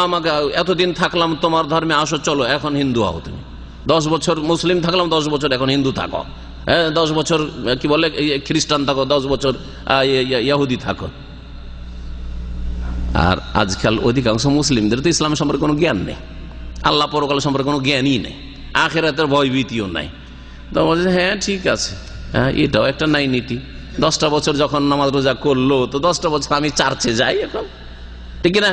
আমাকে এতদিন থাকলাম তোমার ধর্মে, আসো চলো এখন হিন্দু হও, তুমি 10 বছর মুসলিম থাকলাম, 10 বছর এখন হিন্দু থাকো, 10 বছর কি বলে খ্রিস্টান থাকো, 10 বছর ইহুদি থাকো। আর আজকাল অধিকাংশ মুসলিমদের তো ইসলাম সম্পর্কে কোনো জ্ঞান নেই, আল্লাহ পরকাল সম্পর্কে কোনো জ্ঞানই নেই, আখিরাতের ভয়ভীতিও নাই। তো বলছে হ্যাঁ ঠিক আছে, হ্যাঁ এটাও একটা নাই নীতি। 10টা বছর যখন নামাজ রোজা করলো, তো 10টা বছর আমি চার্চে যাই এখন, ঠিক না?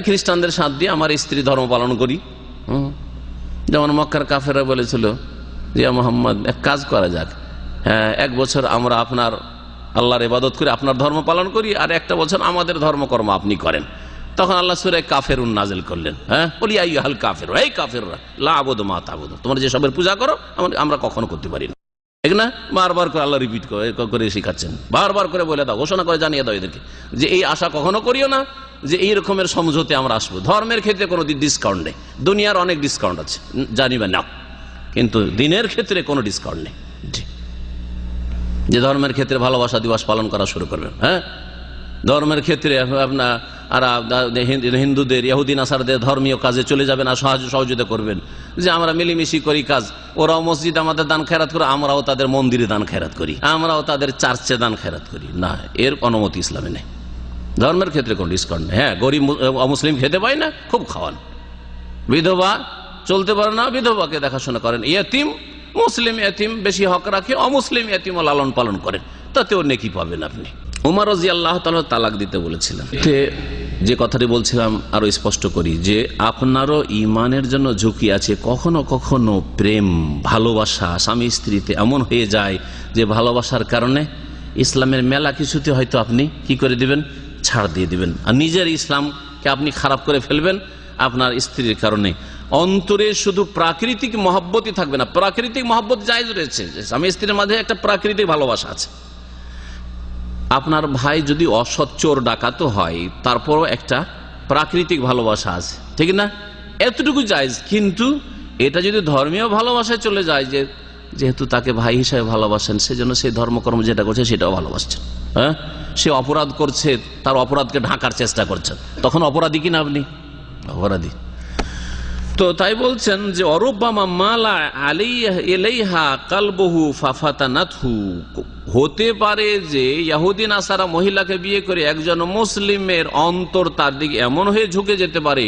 খ্রিস্টানদের সাথ দিয়ে আমার স্ত্রী ধর্ম পালন করি। যেমন মক্কার কাফেররা বলেছিল যে মোহাম্মদ এক কাজ করা যাক, হ্যাঁ 1 বছর আমরা আপনার আল্লাহর ইবাদত করি, আপনার ধর্ম পালন করি, আর 1টা বছর আমাদের ধর্মকর্ম আপনি করেন। তখন আল্লাহ সূরা কাফেরুন নাযিল করলেন। হ্যাঁ বলি আইয়ুহাল কাফির, এই কাফেররা লা আবুদু মা তা'বুদু, তোমরা যে সবের পূজা করো আমরা কখনো করতে পারি না, ঠিক না? বারবার করে আল্লাহ রিপিট করে শিখাচ্ছেন, বারবার করে বলে দাও, ঘোষণা করে জানিয়ে দাও এদেরকে যে এই আশা কখনো করিও না যে এই রকমের সমঝোতে আমরা আসবো। ধর্মের ক্ষেত্রে কোনো ডিসকাউন্ট নেই, দুনিয়ার অনেক ডিসকাউন্ট আছে জানিবে না, কিন্তু দিনের ক্ষেত্রে কোনো ডিসকাউন্ট নেই। যে ধর্মের ক্ষেত্রে ভালোবাসা দিবস পালন করা শুরু করবেন, হ্যাঁ ধর্মের ক্ষেত্রে আপনার হিন্দুদের ইহুদি নাসারদের ধর্মীয় কাজে চলে যাবেন আর সহযোগিতা করবেন, যে আমরা মিলিমিশি করি কাজ, ওরাও মসজিদ আমাদের দান খেরাত করে, আমরাও তাদের মন্দিরে দান খেরাত করি, আমরাও তাদের চার্চে দান খেরাত করি না, এর অনুমতি ইসলামে নেই। ধর্মের ক্ষেত্রে কোনো ডিসকাউন্ট নেই। হ্যাঁ গরিব অমুসলিম খেতে পায় না, খুব খাওয়ান, বিধবা চলতে পারে না, বিধবাকে দেখাশোনা করেন, ইয়েতিম মুসলিম ইয়েতিম বেশি হক রাখে, অমুসলিম ইয়েতিমও লালন পালন করেন, তাতেও নেকি পাবেন আপনি। উমর রাদিয়াল্লাহু তাআলা তালাক দিতে বলেছিলেন। যে কথাটি বলছিলাম আরো স্পষ্ট করি যে আপনারও ইমানের জন্য ঝুঁকি আছে। কখনো কখনো প্রেম ভালোবাসা স্বামী স্ত্রীতে এমন হয়ে যায় যে ভালোবাসার কারণে ইসলামের মেলা কিছুতে হয়তো আপনি কি করে দিবেন, ছাড় দিয়ে দিবেন, আর নিজের ইসলামকে আপনি খারাপ করে ফেলবেন আপনার স্ত্রীর কারণে। অন্তরে শুধু প্রাকৃতিক মহব্বতই থাকবে না, প্রাকৃতিক মহব্বত জায়েজ রয়েছে, স্বামী স্ত্রীর মাঝে একটা প্রাকৃতিক ভালোবাসা আছে। আপনার ভাই যদি অসৎ চোর ডাকাতো হয়, তারপরও একটা প্রাকৃতিক ভালোবাসা আছে, ঠিক না? এতটুকু জায়েজ। কিন্তু এটা যদি ধর্মীয় ভালোবাসায় চলে যায়, যে যেহেতু তাকে ভাই হিসাবে ভালোবাসেন, সেজন্য সেই ধর্মকর্ম যেটা করছে সেটাও ভালোবাসছেন, হ্যাঁ সে অপরাধ করছে, তার অপরাধকে ঢাকার চেষ্টা করছেন, তখন অপরাধী কিনা আপনি? অপরাধী। তো তাই বলছেন যে অরুব্বামা মালা আলাইহা কালবহু ফাফাতানাতহু, হতে পারে যে ইহুদি নাসারা মহিলাকে বিয়ে করে একজন মুসলিমের অন্তর তার দিকে এমন হয়ে ঝুঁকে যেতে পারে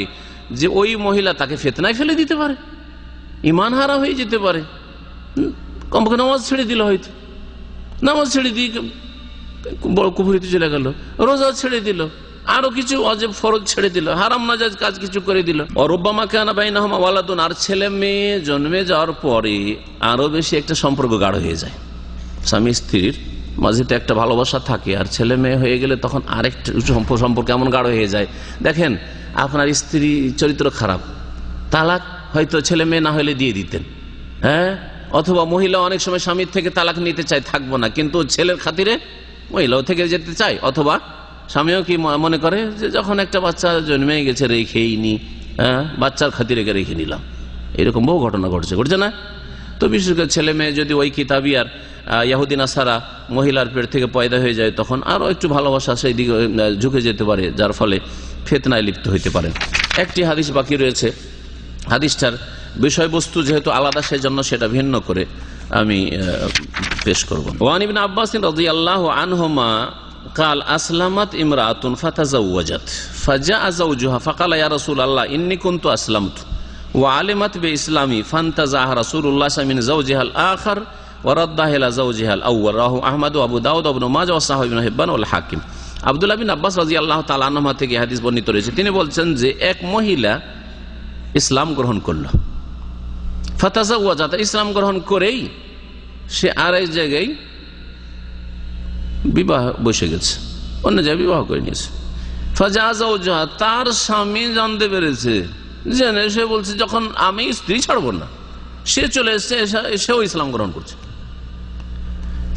যে ওই মহিলা তাকে ফিতনায় ফেলে দিতে পারে, ঈমান হারা হয়ে যেতে পারে। কমপক্ষে নামাজ ছেড়ে দিল, হয়তো নামাজ ছেড়ে দিয়ে বড় কুফরিতে চলে গেল, রোজা ছেড়ে দিল, আরো কিছু অজেব ফরজ ছেড়ে দিল, হারাম নাজায়েজ কাজ কিছু করে দিল। অরুব্বামা কানা বাইনাহুমা ওয়ালাদুন, আর ছেলে মেয়ে জন্মে যাওয়ার পরে আরো বেশি একটা সম্পর্ক গাঢ় হয়ে যায়। স্বামী স্ত্রীর মাঝে তো একটা ভালোবাসা থাকে, আর ছেলে মেয়ে হয়ে গেলে তখন আরেকটা সম্পর্ক এমন গাঢ় হয়ে যায়। দেখেন আপনার স্ত্রী চরিত্র খারাপ, তালাক হয়তো ছেলে মেয়ে না হলে দিয়ে দিতেন, হ্যাঁ অথবা মহিলা অনেক সময় স্বামীর থেকে তালাক নিতে চায়, থাকবো না, কিন্তু ছেলের খাতিরে মহিলাও থেকে যেতে চায়, অথবা স্বামীও কি মনে করে যে যখন একটা বাচ্চা জন্মে গেছে রেখেই নি, হ্যাঁ বাচ্চার খাতিরে রেখে নিলাম। এরকম বহু ঘটনা ঘটছে না? তো বিশেষ করে ছেলে মেয়ে যদি ওই কিতাবিয়ার ইহুদি নাসারা মহিলার পেট থেকে পয়দা হয়ে যায়, তখন আরও একটু ভালোবাসা সেই দিকে ঝুঁকে যেতে পারে, যার ফলে ফিতনায় লিপ্ত হইতে পারেন। একটি হাদিস বাকি রয়েছে, হাদিসটার বিষয়বস্তু যেহেতু আলাদা, সেজন্য সেটা ভিন্ন করে আমি পেশ করব। ওয়ান ইবনে আব্বাস রাদিয়াল্লাহু আনহুমা قال أسلمت امرأة فتزوجت فجاء زوجها فقال يا رسول الله إني كنت أسلمت وعلمت بإسلامي فانتزعها رسول الله من زوجها الآخر وردها إلى زوجها الأول رواه أحمد وأبو داود وابن ماجه وصححه ابن حبان والحاكم। আব্দুল্লাহ বিন আব্বাস রাদিয়াল্লাহু তাআলা আনহুমা থেকে হাদিস বর্ণিত রয়েছে, তিনি বলছেন যে এক মহিলা ইসলাম গ্রহণ করলো, ফাতাজাওয়াজাত, ইসলাম গ্রহণ করেই সে আরেক জায়গায় বিবাহ বসে গেছে, অন্য জায়গায় বিবাহ করে নিয়েছে। ফাজাউজাহা, তার স্বামী জানতে পেরেছে, জেনে সে বলছে যখন আমি স্ত্রী ছাড়বো না, সে চলে এসছে, সেও ইসলাম গ্রহণ করছে।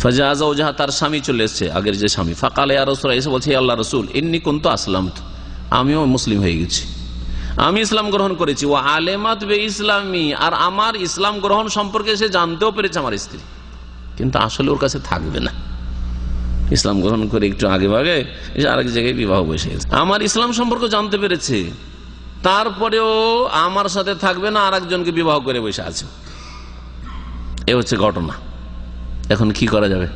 ফাজাউজাহা, তার স্বামী চলে এসছে, আগের যে স্বামী। ফাকালে ইয়া রাসূলুল্লাহ, এসে বলছে আল্লাহ রসুল, ইন্নী কুনতু আসলামতু, আমিও মুসলিম হয়ে গেছি, আমি ইসলাম গ্রহণ করেছি। ও আলেমাত বে ইসলামী, আর আমার ইসলাম গ্রহণ সম্পর্কে সে জানতেও পেরেছে আমার স্ত্রী, কিন্তু আসলে ওর কাছে থাকবে না। ইসলাম গ্রহণ করে একটু আগে ভাগে আরেক জায়গায় বিবাহ বসে গেছে। আমার ইসলাম সম্পর্কে জানতে পেরেছে, তারপরেও আমার সাথে থাকবে না, আর একজনকে বিবাহ করে বসে আছে। এ হচ্ছে ঘটনা। এখন কি করা যাবে?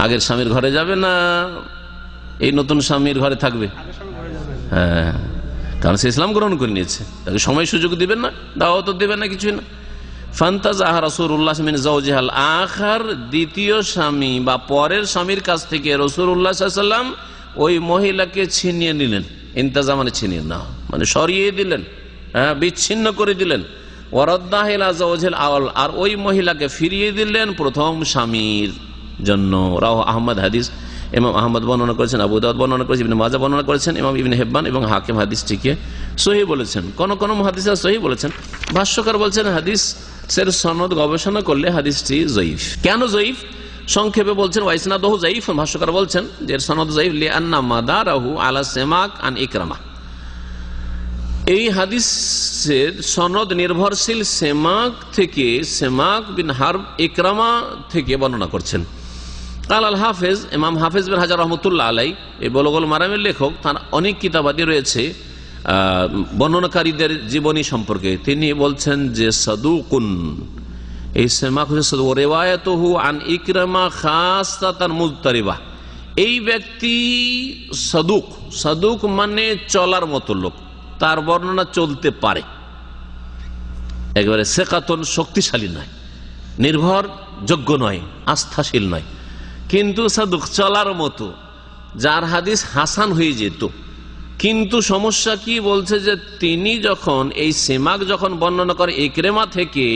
আগের স্বামীর ঘরে যাবে না এই নতুন স্বামীর ঘরে থাকবে? হ্যাঁ, কারণ সে ইসলাম গ্রহণ করে নিয়েছে, তাকে সময় সুযোগ দিবেন না, দাওয়াত দিবেন না, কিছুই না। ফান্তাজাহা রাসূলুল্লাহ মিন যাওজিহাল আখার, দ্বিতীয় স্বামী বা পরের স্বামীর কাছ থেকে রাসূলুল্লাহ সাল্লাল্লাহু আলাইহি ওয়াসাল্লাম ওই মহিলাকে ছিনিয়ে নিলেন। ইন্তাজা মানে ছিনিয়ে না, মানে সরিয়ে দিলেন, বিচ্ছিন্ন করে দিলেন। ওয়ারাদ্দাহা ইলা যাওজিল আওয়াল, আর ওই মহিলাকে ফিরিয়ে দিলেন প্রথম স্বামীর জন্য। রাওয়াহু আহমদ, হাদিস ইমাম আহমদ বর্ণনা করেছেন, আবু দাউদ বর্ণনা করেছেন, ইবনে মাজাহ বর্ণনা করেছেন, ইমাম ইবনে হিব্বান এবং হাকিম হাদিসটিকে সহিহ বলেছেন। কোন কোন মুহাদ্দিসরা সহিহ বলেছেন। ভাষ্যকার বলছেন হাদিসের সনদ গবেষণা করলে হাদিসটি যঈফ। কেন যঈফ? সংক্ষেপে বলছেন ওয়াইসনাদহু যঈফ। ভাষ্যকার বলছেন যে সনদ যঈফ লিআন্না মাদারাহু আলা সিমাক আন ইকরামা, এই হাদিসের সনদ নির্ভরশীল সেমাক থেকে, সেমাক বিন হারব ইকরামা থেকে বর্ণনা করছেন। কাল আল হাফেজ, ইমাম হাফেজ বিন হাজার রহমতুল্লাহ আলাই, এই বুলুগুল মারামের লেখক, তার অনেক কিতাবাদি রয়েছে বর্ণনাকারীদের জীবনী সম্পর্কে। তিনি বলছেন যে সাদুকুন, এই সেমাক হচ্ছে সাদুক, রিওয়ায়াতুহু আন ইকরামা খাসসাতান মুজতারিবা, এই ব্যক্তি সাদুক। সাদুক মানে চলার মতো লোক, তার বর্ণনা চলতে পারে, একেবারে সেকাতন, শক্তিশালী নয়, নির্ভরযোগ্য নয়, আস্থাশীল নয়, কিন্তু সাদুক চলার মতো, যার হাদিস হাসান হয়ে যেত। কিন্তু সমস্যা কি বলছে যে তিনি যখন এই সেমাক যখন বর্ণনা করে ইকরামা থেকে,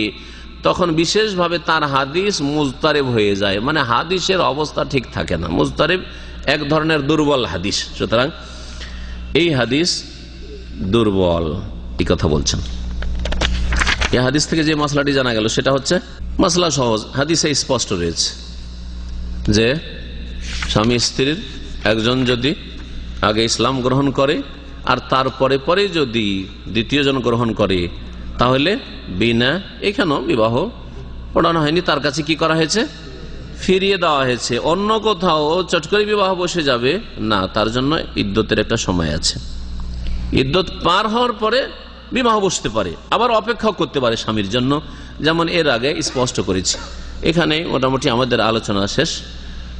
তখন বিশেষভাবে তার হাদিস মুজতারিব হয়ে যায়, মানে হাদিসের অবস্থা ঠিক থাকে না। মুজতারিব এক ধরনের দুর্বল হাদিস, সুতরাং এই হাদিস দুর্বল, এই কথা বলছেন। এই হাদিস থেকে যে মাসলাটি জানা গেল সেটা হচ্ছে মাসলা সহজ, হাদিসে স্পষ্ট রয়েছে যে স্বামী স্ত্রীর একজন যদি আগে ইসলাম গ্রহণ করে আর তারপরে পরে যদি দ্বিতীয় জন গ্রহণ করে, তাহলে বিনা, এখানেও বিবাহ পড়ানো হয়নি, তার কাছে কি করা হয়েছে? ফিরিয়ে দেওয়া হয়েছে। অন্য কোথাও চট করে বিবাহ বসে যাবে না, তার জন্য ইদ্যতের একটা সময় আছে। ইদ্যত পার হওয়ার পরে বিবাহ বসতে পারে, আবার অপেক্ষা করতে পারে স্বামীর জন্য, যেমন এর আগে স্পষ্ট করেছি। এখানে মোটামুটি আমাদের আলোচনা শেষ।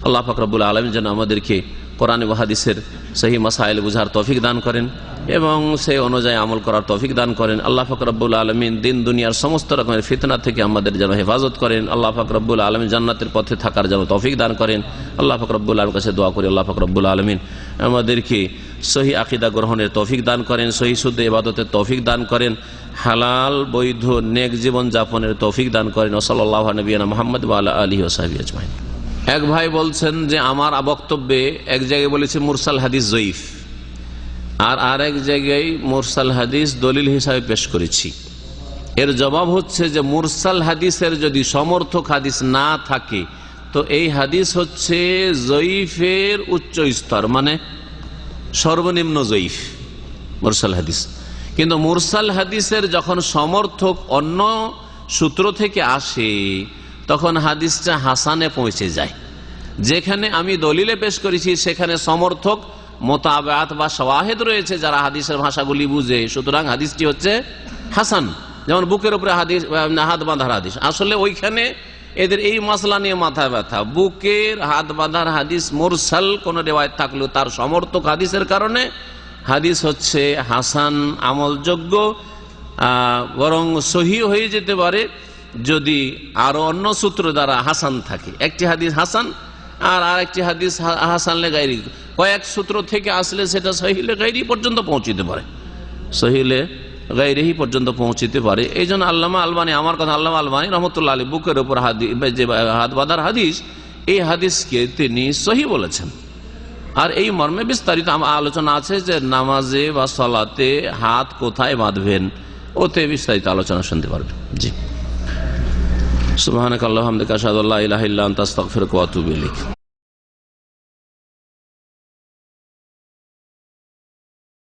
আল্লাহ পাক রব্বুল আলামিন যেন আমাদেরকে কোরআন ও হাদিসের সহিহ মাসাইল বুঝার তৌফিক দান করেন এবং সেই অনুযায়ী আমল করার তৌফিক দান করেন। আল্লাহ পাক রব্বুল আলামিন দিন দুনিয়ার সমস্ত রকমের ফিতনা থেকে আমাদের যেন হেফাজত করেন। আল্লাহ পাক রব্বুল আলামিন জান্নাতের পথে থাকার যেন তৌফিক দান করেন। আল্লাহ পাক রব্বুল আলামিনের কাছে দোয়া করি আল্লাহ পাক রব্বুল আলামিন আমাদেরকে সহি আকীদা গ্রহণের তৌফিক দান করেন, সহি শুদ্ধ ইবাদতের তৌফিক দান করেন, হালাল বৈধ নেক জীবন যাপনের তৌফিক দান করেন। সাল্লাল্লাহু আলা নবিয়িনা মুহাম্মদ ওয়া আলা আলিহি ওয়া সাহবিহি আজমাইন। এক ভাই বলছেন যে আমার বক্তব্যে এক জায়গায় বলেছে মুরসাল হাদিস যঈফ, আর এক জায়গায় মুরসাল হাদিস দলিল হিসাবে পেশ করেছি। এর জবাব হচ্ছে যে মুরসাল হাদিসের যদি সমর্থক হাদিস না থাকে তো এই হাদিস হচ্ছে যঈফের উচ্চ স্তর, মানে সর্বনিম্ন যঈফ মুরসাল হাদিস। কিন্তু মুরসাল হাদিসের যখন সমর্থক অন্য সূত্র থেকে আসে তখন হাদিসটা হাসানে পৌঁছে যায়। যেখানে আমি দলিলে পেশ করেছি সেখানে সমর্থক মোতাবাত বা শাওয়াহিদ রয়েছে যারা হাদিসের ভাষাগুলি বুঝে, সুতরাং হাদিসটি হচ্ছে হাসান। যেমন বুকের উপরে হাদিস, হাত বাঁধার হাদিস, আসলে ওইখানে এদের এই মাসলা নিয়ে মাথায় ব্যথা। বুকের হাত বাঁধার হাদিস মুরসাল কোন রিওয়ায়াত থাকলেও তার সমর্থক হাদিসের কারণে হাদিস হচ্ছে হাসান, আমলযোগ্য, বরং সহিহ হয়ে যেতে পারে যদি আরো অন্য সূত্র দ্বারা হাসান থাকে। একটি হাদিস হাসান আর আরেকটি হাদিস হাসান লে গায়রি, কয়েক সূত্র থেকে আসলে সেটা সহিহ লে গায়রি পর্যন্ত পৌঁছতে পারে। সহিহ লে
গায়রিহি পর্যন্ত পৌঁছতে পারে। এই জন্য আল্লামা আলবানী, আমার কথা আল্লামা আলবানী রহমতুল্লাহ আলী বুকের উপর যে হাত বাঁধার হাদিস, এই হাদিসকে তিনি সহি বলেছেন। আর এই মর্মে বিস্তারিত আলোচনা আছে যে নামাজে বা সালাতে হাত কোথায় বাঁধবেন, ওতে বিস্তারিত আলোচনা শুনতে পারবেন। জি, সুবহানাকাল্লাহুম্মা ওয়া বিহামদিকা আশহাদু আল্লা ইলাহা ইল্লা আনতা আস্তাগফিরুকা ওয়া আতুবু ইলাইক।